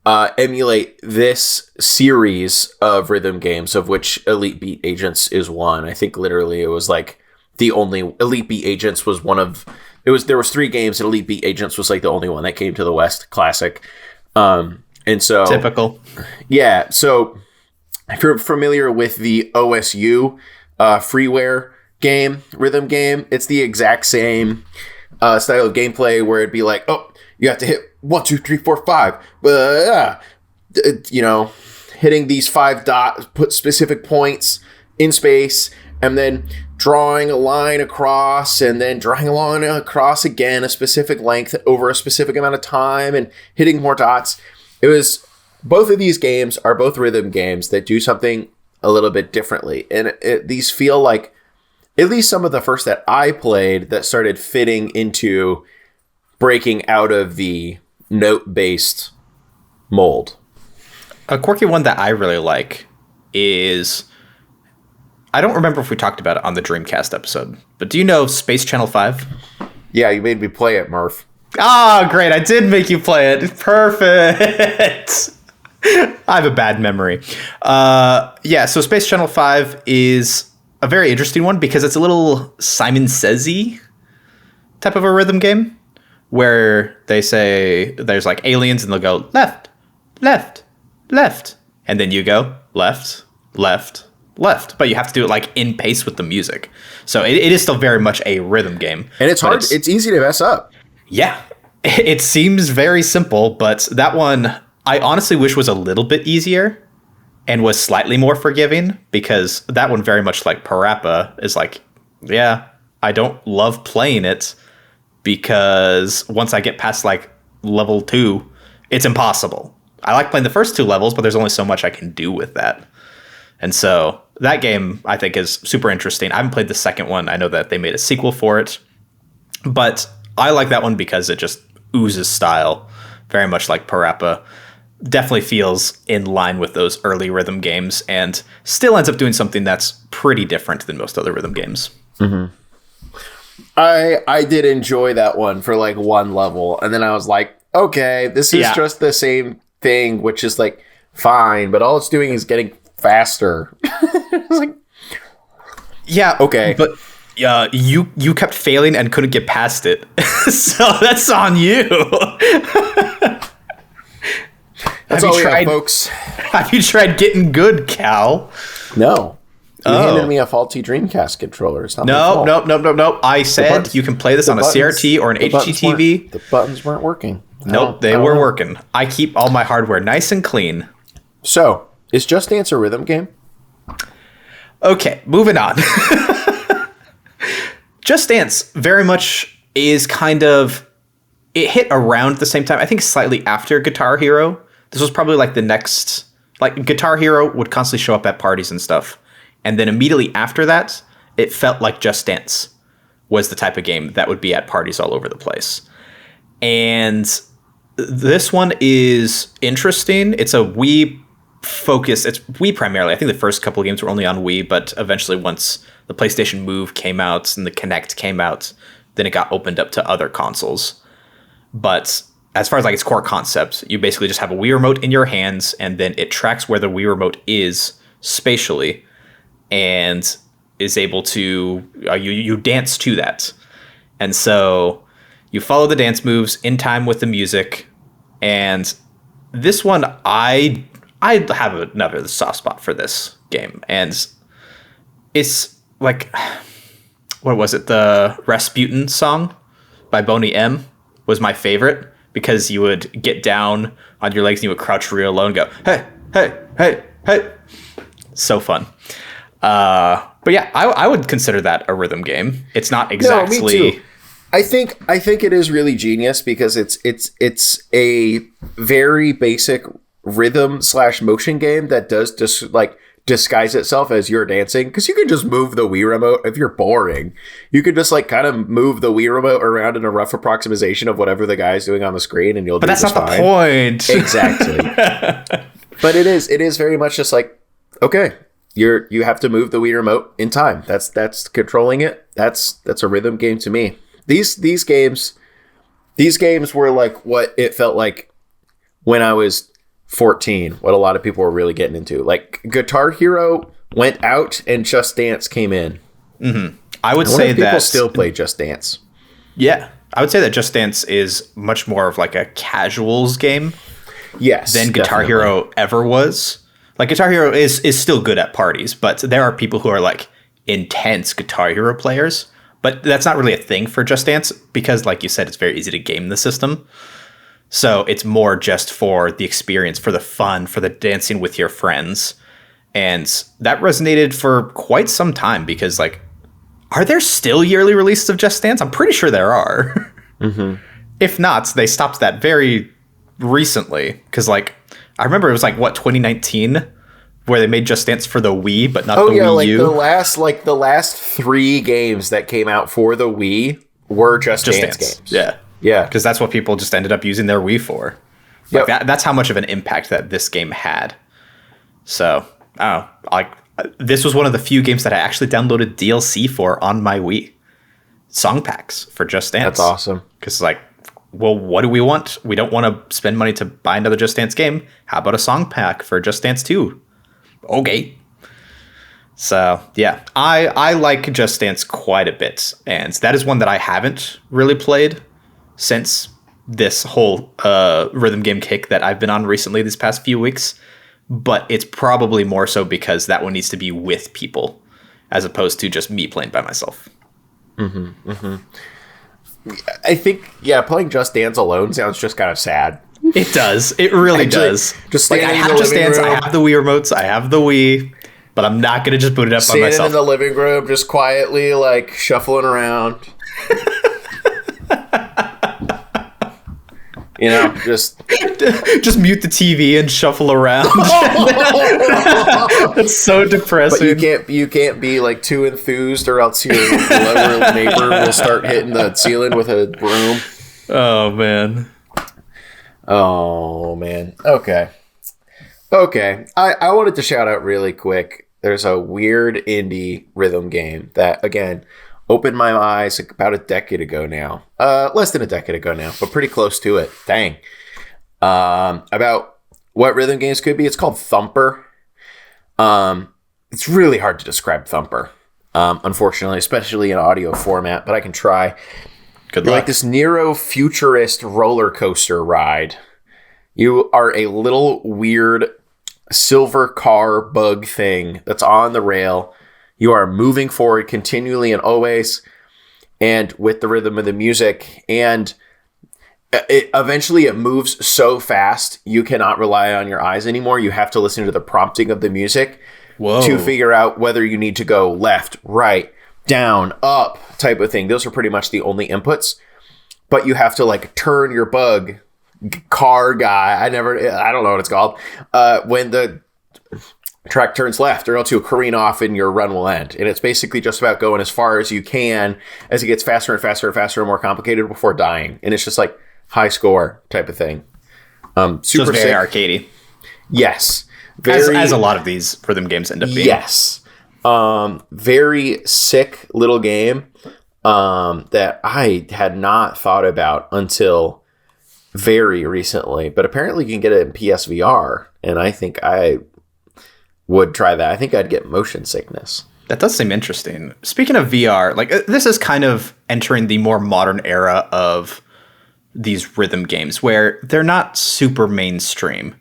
emulate this series of rhythm games, of which Elite Beat Agents is one. I think literally it was like the only Elite Beat Agents was one of there was 3 games and Elite Beat Agents was like the only one that came to the West. Classic. And so typical. Yeah. So if you're familiar with the OSU freeware game, rhythm game, it's the exact same style of gameplay where it'd be like, oh, you have to hit 1, 2, 3, 4, 5. Hitting these 5 dots, put specific points in space, and then drawing a line across, and then drawing a line across again, a specific length over a specific amount of time, and hitting more dots. Both of these games are both rhythm games that do something a little bit differently. And these feel like, at least some of the first that I played, that started fitting into breaking out of the note-based mold. A quirky one that I really like is, I don't remember if we talked about it on the Dreamcast episode, but do you know Space Channel 5? Yeah, you made me play it, Murph. Ah, great. I did make you play it. Perfect. I have a bad memory. So Space Channel 5 is a very interesting one because it's a little Simon Says-y type of a rhythm game where they say there's like aliens and they'll go left, left, left. And then you go left, left, left. But you have to do it like in pace with the music. So it is still very much a rhythm game. And it's hard. It's easy to mess up. Yeah. It seems very simple, but that one I honestly wish was a little bit easier and was slightly more forgiving, because that one very much like PaRappa is like, yeah, I don't love playing it because once I get past like level 2, it's impossible. I like playing the first 2 levels, but there's only so much I can do with that. And so that game I think is super interesting. I haven't played the second one. I know that they made a sequel for it, but I like that one because it just oozes style, very much like PaRappa. Definitely feels in line with those early rhythm games and still ends up doing something that's pretty different than most other rhythm games. Mm-hmm. I did enjoy that one for like one level, and then I was like, okay, this is just the same thing, which is like fine, but all it's doing is getting faster. It's like, yeah, okay, but you kept failing and couldn't get past it, so that's on you. That's all we have, folks. Have you tried getting good, Cal? No. You handed me a faulty Dreamcast controller. It's not Nope. I said you can play this on a CRT or an HDTV. The buttons weren't working. Nope, they were working. I keep all my hardware nice and clean. So, is Just Dance a rhythm game? Okay, moving on. Just Dance very much is kind of... It hit around the same time. I think slightly after Guitar Hero. This was probably like the next... Like, Guitar Hero would constantly show up at parties and stuff. And then immediately after that, it felt like Just Dance was the type of game that would be at parties all over the place. And this one is interesting. It's a Wii focus. It's Wii primarily. I think the first couple of games were only on Wii, but eventually once the PlayStation Move came out and the Kinect came out, then it got opened up to other consoles. But as far as like its core concept, you basically just have a Wii remote in your hands, and then it tracks where the Wii remote is spatially and is able to you dance to that. And so you follow the dance moves in time with the music. And this one, I have another soft spot for this game. And it's like, what was it? The Rasputin song by Boney M was my favorite, because you would get down on your legs and you would crouch real low and go, hey, hey, hey, hey. So fun. But yeah, I would consider that a rhythm game. It's not exactly... No, me too. I think it is really genius because it's a very basic rhythm / motion game that does just disguise itself as you're dancing, because you can just move the Wii remote. If you're boring, you could just kind of move the Wii remote around in a rough approximation of whatever the guy's doing on the screen, and you'll. But that's not fine. The point. Exactly. But it is very much just like, okay, you have to move the Wii remote in time. That's controlling it. That's a rhythm game to me. These games were like what it felt like when I was 14, what a lot of people were really getting into. Like, Guitar Hero went out and Just Dance came in. Mm-hmm. I would say that people still play Just Dance. Yeah, I would say that Just Dance is much more of like a casuals game. Yes, than Guitar Hero ever was. Like, Guitar Hero is still good at parties, but there are people who are like intense Guitar Hero players. But that's not really a thing for Just Dance because, like you said, it's very easy to game the system. So it's more just for the experience, for the fun, for the dancing with your friends. And that resonated for quite some time because, like, are there still yearly releases of Just Dance? I'm pretty sure there are. Mm-hmm. If not, they stopped that very recently. Because, like, I remember it was, 2019? Where they made Just Dance for the Wii, but not the Wii U. The last 3 games that came out for the Wii were Just Dance games. Yeah, because that's what people just ended up using their Wii for. That's how much of an impact that this game had. So, I don't know, this was one of the few games that I actually downloaded DLC for on my Wii. Song packs for Just Dance. That's awesome. Because, well, what do we want? We don't want to spend money to buy another Just Dance game. How about a song pack for Just Dance 2? Okay. So, yeah, I like Just Dance quite a bit. And that is one that I haven't really played since this whole rhythm game kick that I've been on recently these past few weeks. But it's probably more so because that one needs to be with people as opposed to just me playing by myself. Mm-hmm, mm-hmm. I think, playing Just Dance alone sounds just kind of sad. It does. It really does. Just I have Just Dance. I have the Wii remotes. I have the Wii, but I'm not going to just boot it up by myself. Standing in the living room, just quietly, shuffling around. Just Just mute the TV and shuffle around. That's so depressing. But you can't be like too enthused, or else your lower neighbor will start hitting the ceiling with a broom. Oh man. Oh man. Okay. I wanted to shout out really quick. There's a weird indie rhythm game that, again, opened my eyes about a decade ago now. Less than a decade ago now, but pretty close to it. Dang. About what rhythm games could be. It's called Thumper. It's really hard to describe Thumper, unfortunately, especially in audio format, but I can try. Good You're luck. like this Nero-futurist roller coaster ride. You are a little weird silver car bug thing that's on the rail. You are moving forward continually and always, and with the rhythm of the music, and eventually it moves so fast you cannot rely on your eyes anymore. You have to listen to the prompting of the music to figure out whether you need to go left, right, down, up type of thing. Those are pretty much the only inputs, but you have to like turn your bug car guy. I don't know what it's called. When the track turns left, or else you'll careen off and your run will end. And it's basically just about going as far as you can as it gets faster and faster and faster and more complicated before dying. And it's just like high score type of thing. Super very sick. arcadey. Yes. As a lot of these rhythm games end up being. Yes. Very sick little game that I had not thought about until very recently. But apparently you can get it in PSVR. And I think I would try that. I think I'd get motion sickness. That does seem interesting. Speaking of VR, like this is kind of entering the more modern era of these rhythm games where they're not super mainstream.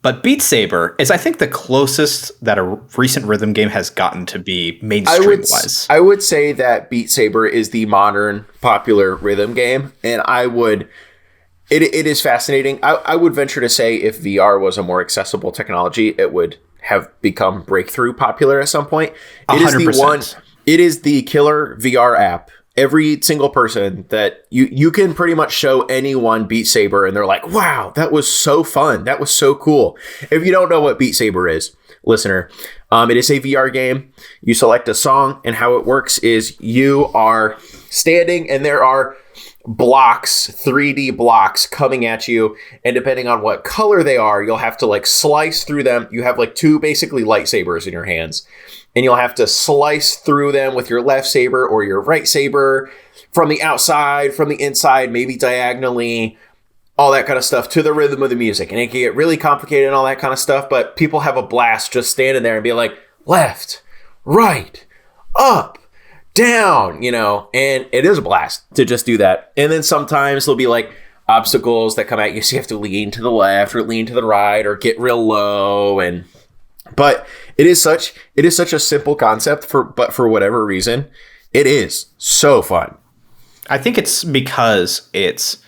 But Beatsaber is, I think, the closest that a recent rhythm game has gotten to be mainstream-wise. I would say that Beatsaber is the modern popular rhythm game, and it is fascinating. I would venture to say if VR was a more accessible technology, it would have become breakthrough popular at some point. It 100%. is it is the killer VR app. Every single person that you can pretty much show anyone Beatsaber and they're like, wow, that was so fun. That was so cool. If you don't know what Beatsaber is, listener, it is a VR game. You select a song, and how it works is you are standing and there are blocks, 3D blocks coming at you, and depending on what color they are, you'll have to like slice through them. You have like two basically lightsabers in your hands, and you'll have to slice through them with your left saber or your right saber from the outside, from the inside, maybe diagonally, all that kind of stuff to the rhythm of the music. And it can get really complicated and all that kind of stuff, but people have a blast just standing there and be like, left, right, up, down, and it is a blast to just do that. And then sometimes there'll be like obstacles that come at you, so you have to lean to the left or lean to the right or get real low. But it is such a simple concept, but for whatever reason, it is so fun. I think it's because it's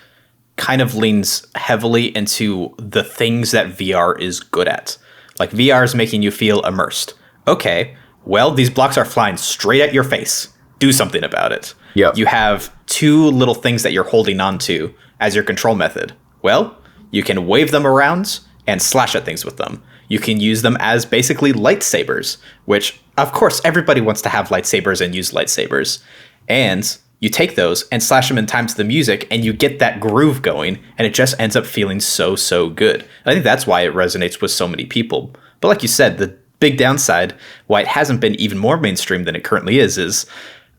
kind of leans heavily into the things that VR is good at. Like VR is making you feel immersed. Okay, well, these blocks are flying straight at your face. Do something about it. Yep. You have two little things that you're holding on to as your control method. Well, you can wave them around and slash at things with them. You can use them as basically lightsabers, which, of course, everybody wants to have lightsabers and use lightsabers. And you take those and slash them in time to the music, and you get that groove going, and it just ends up feeling so, so good. And I think that's why it resonates with so many people. But like you said, the big downside, why it hasn't been even more mainstream than it currently is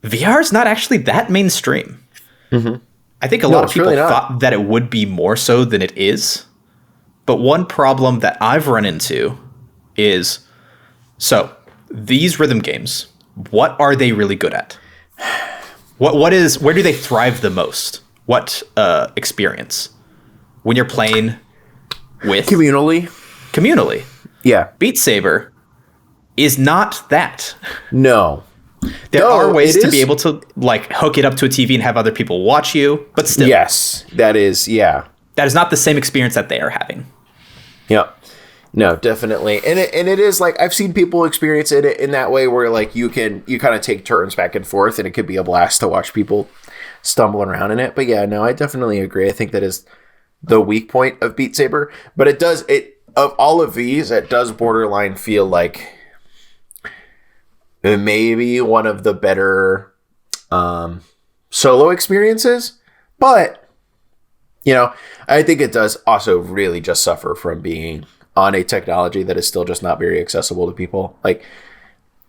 VR is not actually that mainstream. Mm-hmm. I think a lot of people thought that it would be more so than it is. But one problem that I've run into is, so these rhythm games, what are they really good at? Where do they thrive the most? What experience? When you're playing with communally. Yeah. Beatsaber is not that. No. There are ways to be able to like hook it up to a TV and have other people watch you, but still. Yes, that is, yeah. That is not the same experience that they are having. Yeah. No, definitely. And it is like, I've seen people experience it in that way where like you kind of take turns back and forth, and it could be a blast to watch people stumble around in it. But yeah, no, I definitely agree. I think that is the weak point of Beat Saber, but of all of these, it does borderline feel like maybe one of the better solo experiences. But, I think it does also really just suffer from being on a technology that is still just not very accessible to people. Like,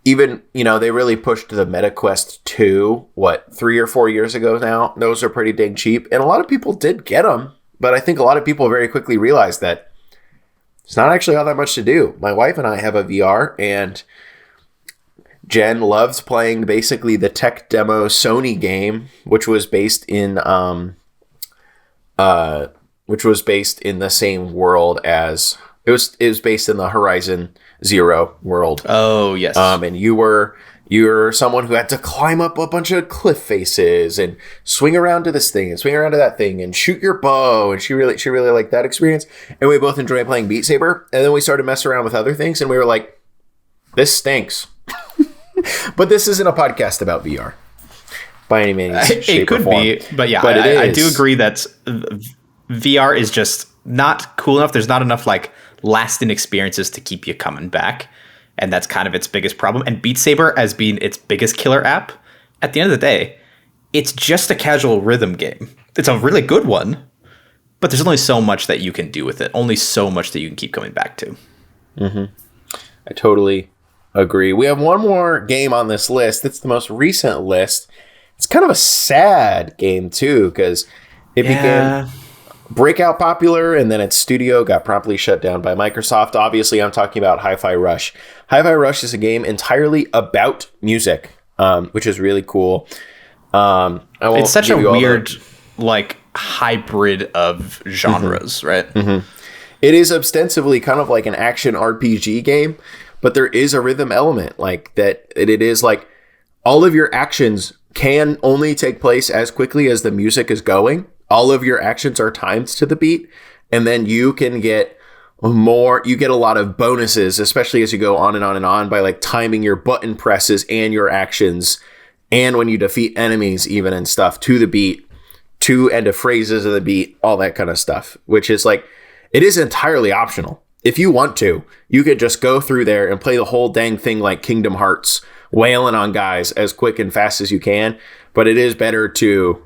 even, they really pushed the MetaQuest 2, 3 or 4 years ago now. Those are pretty dang cheap. And a lot of people did get them. But I think a lot of people very quickly realized that it's not actually all that much to do. My wife and I have a VR, and Jen loves playing basically the tech demo Sony game, which was based in the same world as it was based in the Horizon Zero world. Oh yes. And you're someone who had to climb up a bunch of cliff faces and swing around to this thing and swing around to that thing and shoot your bow. And she really liked that experience. And we both enjoyed playing Beat Saber. And then we started messing around with other things, and we were like, this stinks. But this isn't a podcast about VR by any means, shape, it could or form. be, but yeah, I do agree that VR is just not cool enough. There's not enough like lasting experiences to keep you coming back. And that's kind of its biggest problem. And Beat Saber, as being its biggest killer app, at the end of the day, it's just a casual rhythm game. It's a really good one, but there's only so much that you can do with it. Only so much that you can keep coming back to. Mm-hmm. I totally agree. We have one more game on this list. It's the most recent list. It's kind of a sad game, too, because it became breakout popular, and then its studio got promptly shut down by Microsoft. Obviously, I'm talking about Hi-Fi Rush. Hi-Fi Rush is a game entirely about music, which is really cool. It's such a weird, like, hybrid of genres, right? Mm-hmm. It is ostensibly kind of like an action RPG game, but there is a rhythm element, like that. It is like all of your actions can only take place as quickly as the music is going. All of your actions are timed to the beat, and then you can get you get a lot of bonuses, especially as you go on and on and on, by like timing your button presses and your actions, and when you defeat enemies even and stuff, to the beat, to end of phrases of the beat, all that kind of stuff, which is like, it is entirely optional. If you want to, you could just go through there and play the whole dang thing like Kingdom Hearts, wailing on guys as quick and fast as you can, but it is better to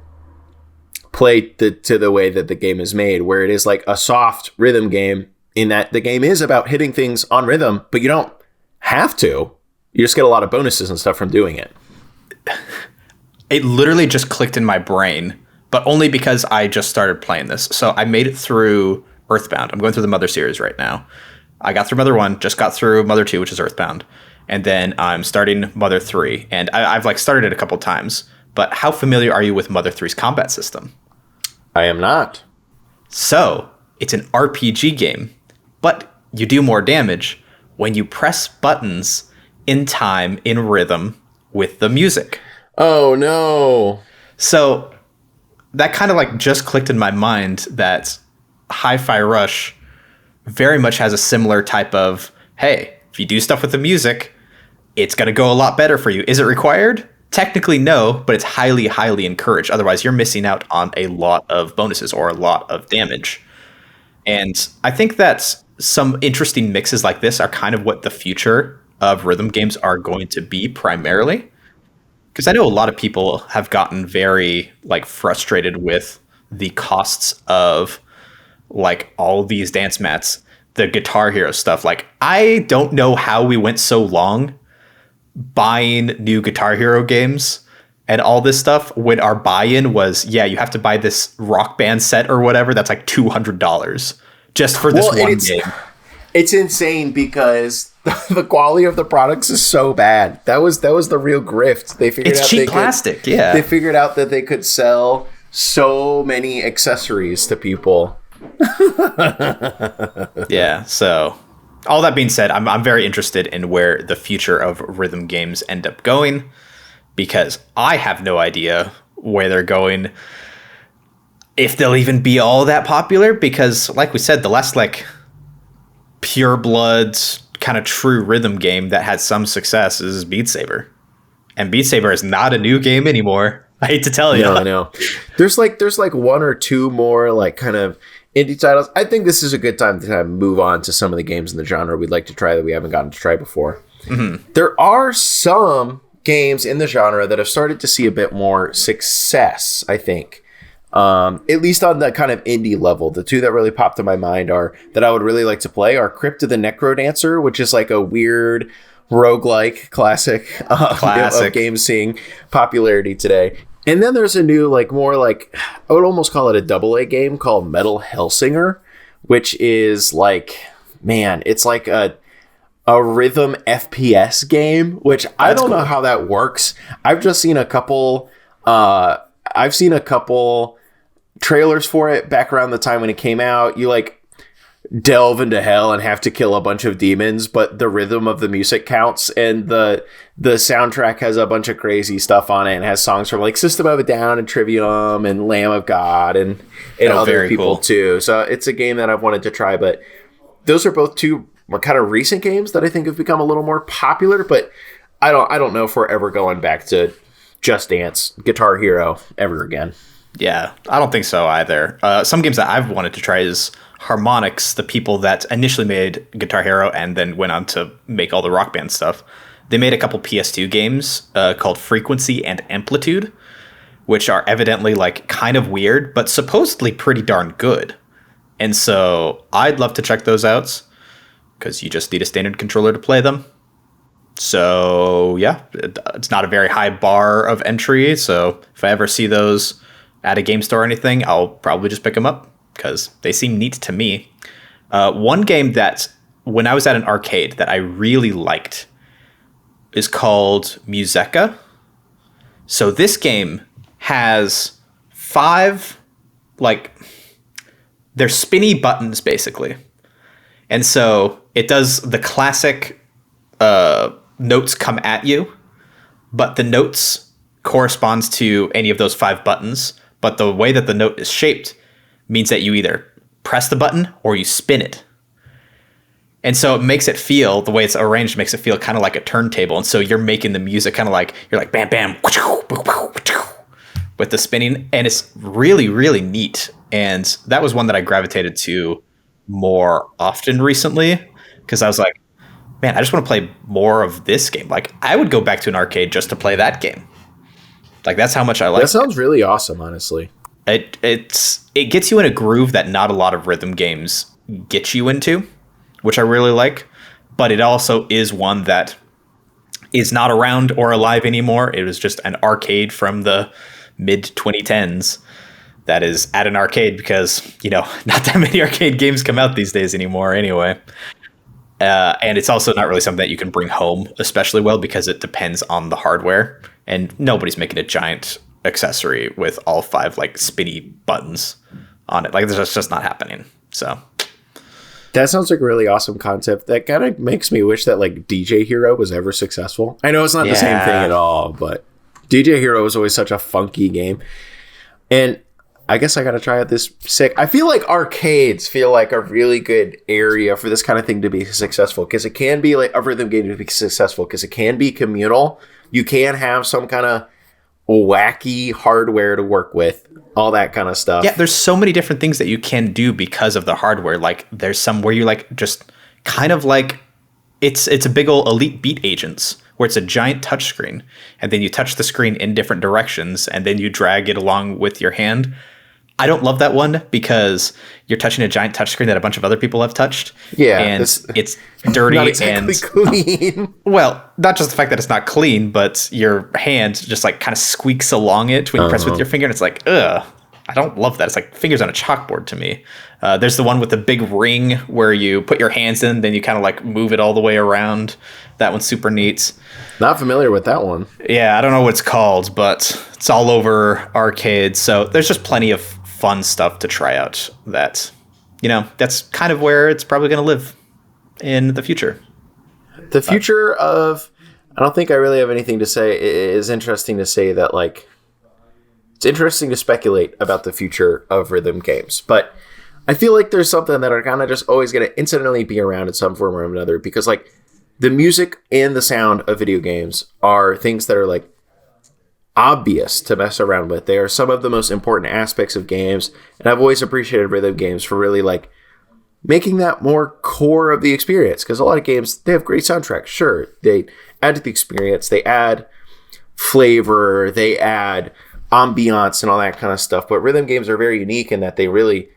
play to the way that the game is made, where it is like a soft rhythm game, in that the game is about hitting things on rhythm, but you don't have to. You just get a lot of bonuses and stuff from doing it. It literally just clicked in my brain, but only because I just started playing this. So I made it through Earthbound. I'm going through the Mother series right now. I got through Mother 1, just got through Mother 2, which is Earthbound. And then I'm starting Mother 3. And I've like started it a couple times. But how familiar are you with Mother 3's combat system? I am not. So, it's an RPG game, but you do more damage when you press buttons in time, in rhythm, with the music. Oh, no. So, that kind of like just clicked in my mind that Hi-Fi Rush very much has a similar type of, hey, if you do stuff with the music, it's going to go a lot better for you. Is it required? Technically, no, but it's highly, highly encouraged. Otherwise, you're missing out on a lot of bonuses or a lot of damage. And I think that some interesting mixes like this are kind of what the future of rhythm games are going to be primarily. Because I know a lot of people have gotten very like frustrated with the costs of like all these dance mats, the Guitar Hero stuff. Like, I don't know how we went so long buying new Guitar Hero games and all this stuff when our buy-in was, you have to buy this Rock Band set or whatever that's like $200 just for this one game. It's insane because the quality of the products is so bad. That was the real grift. They figured it's out cheap plastic. They figured out that they could sell so many accessories to people. Yeah, so all that being said, I'm very interested in where the future of rhythm games end up going, because I have no idea where they're going, if they'll even be all that popular, because like we said, the last like pure blood kind of true rhythm game that had some success is Beat Saber. And Beat Saber is not a new game anymore. I hate to tell you. No, I know. There's like one or two more like kind of indie titles, I think this is a good time to kind of move on to some of the games in the genre we'd like to try that we haven't gotten to try before. Mm-hmm. There are some games in the genre that have started to see a bit more success, I think. At least on the kind of indie level. The two that really popped to my mind are that I would really like to play are Crypt of the Necrodancer, which is like a weird roguelike classic of games seeing popularity today. And then there's a new, like, more like, I would almost call it a double-A game called Metal Hellsinger, which is like, man, it's like a rhythm FPS game, which I don't know how that works. I've just seen a couple trailers for it back around the time when it came out. You like delve into hell and have to kill a bunch of demons, but the rhythm of the music counts, and the soundtrack has a bunch of crazy stuff on it and has songs from like System of a Down and Trivium and Lamb of God and other people too. So it's a game that I've wanted to try, but those are both two kind of recent games that I think have become a little more popular, but I don't know if we're ever going back to Just Dance, Guitar Hero ever again. Yeah, I don't think so either. Some games that I've wanted to try is Harmonix, the people that initially made Guitar Hero and then went on to make all the Rock Band stuff. They made a couple PS2 games called Frequency and Amplitude, which are evidently like kind of weird, but supposedly pretty darn good. And so I'd love to check those out because you just need a standard controller to play them. So yeah, it's not a very high bar of entry. So if I ever see those at a game store or anything, I'll probably just pick them up because they seem neat to me. One game that when I was at an arcade that I really liked is called Museka. So this game has 5, like, they're spinny buttons basically. And so it does the classic notes come at you, but the notes corresponds to any of those 5 buttons. But the way that the note is shaped means that you either press the button or you spin it. And so it makes it feel, the way it's arranged makes it feel kind of like a turntable. And so you're making the music kind of like, you're like bam, bam, with the spinning. And it's really, really neat. And that was one that I gravitated to more often recently because I was like, man, I just want to play more of this game. Like, I would go back to an arcade just to play that game. Like, that's how much I like it. That sounds really awesome, honestly. It gets you in a groove that not a lot of rhythm games get you into, which I really like. But it also is one that is not around or alive anymore. It was just an arcade from the mid-2010s that is at an arcade because, you know, not that many arcade games come out these days anymore anyway. And it's also not really something that you can bring home especially well because it depends on the hardware. And nobody's making a giant accessory with all 5 like spinny buttons on it. Like, that's just not happening. So that sounds like a really awesome concept. That kind of makes me wish that like DJ Hero was ever successful. I know it's not the same thing at all, but DJ Hero was always such a funky game. And I guess I got to try out this sick. I feel like arcades feel like a really good area for this kind of thing to be successful because it can be like a rhythm game to be successful because it can be communal. You can have some kind of wacky hardware to work with, all that kind of stuff. Yeah, there's so many different things that you can do because of the hardware. Like, there's some where you like just kind of like it's a big old Elite Beat Agents where it's a giant touchscreen, and then you touch the screen in different directions, and then you drag it along with your hand. I don't love that one because you're touching a giant touchscreen that a bunch of other people have touched. Yeah. And it's dirty not exactly clean. Well, not just the fact that it's not clean, but your hand just like kind of squeaks along it when you press with your finger. And it's like, ugh, I don't love that. It's like fingers on a chalkboard to me. There's the one with the big ring where you put your hands in, then you kind of like move it all the way around. That one's super neat. Not familiar with that one. Yeah, I don't know what it's called, but it's all over arcades. So there's just plenty of fun stuff to try out that, you know, that's kind of where it's probably going to live in the future. The future of, I don't think I really have anything to say. It is interesting to say that, like, it's interesting to speculate about the future of rhythm games, but I feel like there's something that are kind of just always going to incidentally be around in some form or another because, like, the music and the sound of video games are things that are, like, obvious to mess around with. They are some of the most important aspects of games, and I've always appreciated rhythm games for really like making that more core of the experience. Because a lot of games, they have great soundtracks. Sure, they add to the experience, they add flavor, they add ambiance and all that kind of stuff. But rhythm games are very unique in that they really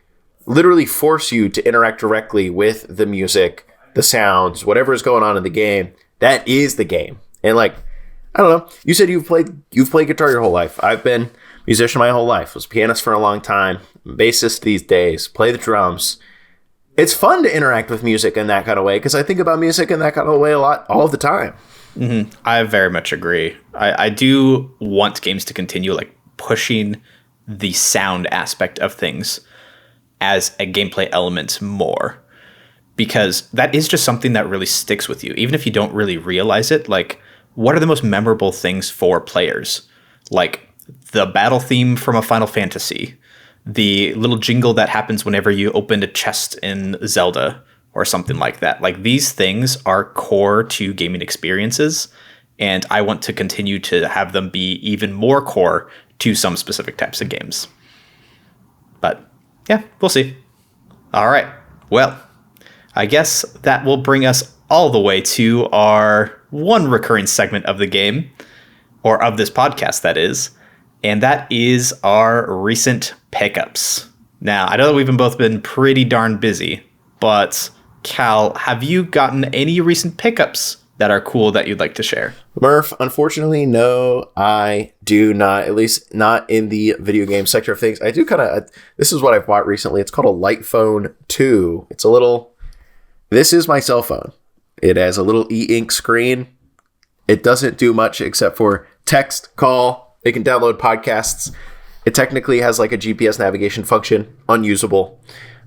literally force you to interact directly with the music, the sounds, whatever is going on in the game. That is the game. And like, I don't know, you said you've played guitar your whole life. I've been a musician my whole life. Was a pianist for a long time, bassist these days, play the drums. It's fun to interact with music in that kind of way because I think about music in that kind of way a lot all the time. Mm-hmm. I very much agree. I do want games to continue like pushing the sound aspect of things as a gameplay element more, because that is just something that really sticks with you, even if you don't really realize it. Like, what are the most memorable things for players? Like the battle theme from a Final Fantasy, the little jingle that happens whenever you open a chest in Zelda, or something like that. Like, these things are core to gaming experiences, and I want to continue to have them be even more core to some specific types of games. But yeah, we'll see. All right. Well, I guess that will bring us all the way to our one recurring segment of the game, or of this podcast, that is, and that is our recent pickups. Now, I know that we've both been pretty darn busy, but Cal, have you gotten any recent pickups that are cool that you'd like to share? Murph, unfortunately, no, I do not, at least not in the video game sector of things. I do kind of, this is what I've bought recently. It's called a Light Phone 2. It's a little, this is my cell phone. It has a little e-ink screen. It doesn't do much except for text, call. It can download podcasts. It technically has like a GPS navigation function, unusable.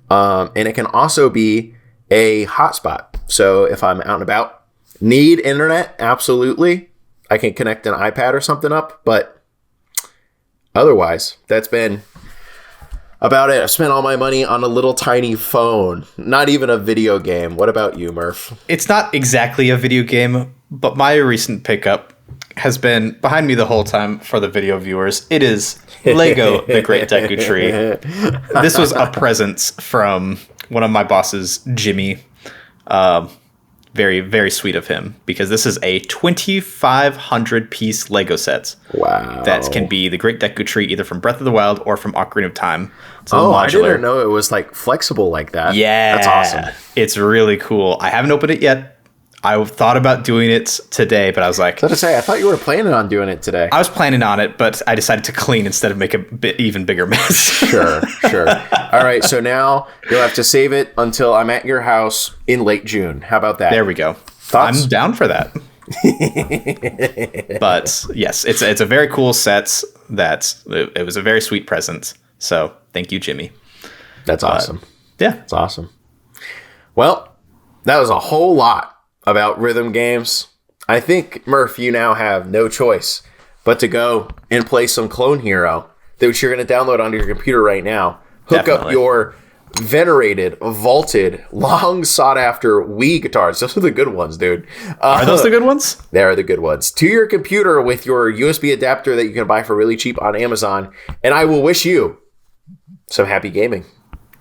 And it can also be a hotspot. So if I'm out and about, need internet, absolutely, I can connect an iPad or something up. But otherwise, that's been about it. I've spent all my money on a little tiny phone, not even a video game. What about you, Murph? It's not exactly a video game, but my recent pickup has been behind me the whole time for the video viewers. It is Lego The Great Deku Tree. This was a present from one of my bosses, Jimmy. Very, very sweet of him, because this is a 2,500 piece Lego set. Wow. That can be the Great Deku Tree, either from Breath of the Wild or from Ocarina of Time. It's modular. I didn't know it was like flexible like that. Yeah. That's awesome. It's really cool. I haven't opened it yet. I thought about doing it today, but I was like... I thought you were planning on doing it today. I was planning on it, but I decided to clean instead of make a even bigger mess. Sure. All right, so now you'll have to save it until I'm at your house in late June. How about that? There we go. Thoughts? I'm down for that. But yes, it's a very cool set. It was a very sweet present. So thank you, Jimmy. That's awesome. Yeah. That's awesome. Well, that was a whole lot about rhythm games. I think, Murph, you now have no choice but to go and play some Clone Hero, which you're going to download onto your computer right now. Hook Definitely. Up your venerated, vaulted, long sought after Wii guitars. Those are the good ones, dude. Are those the good ones? They are the good ones. To your computer with your USB adapter that you can buy for really cheap on Amazon. And I will wish you some happy gaming.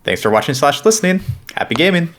Thanks for watching / listening. Happy gaming.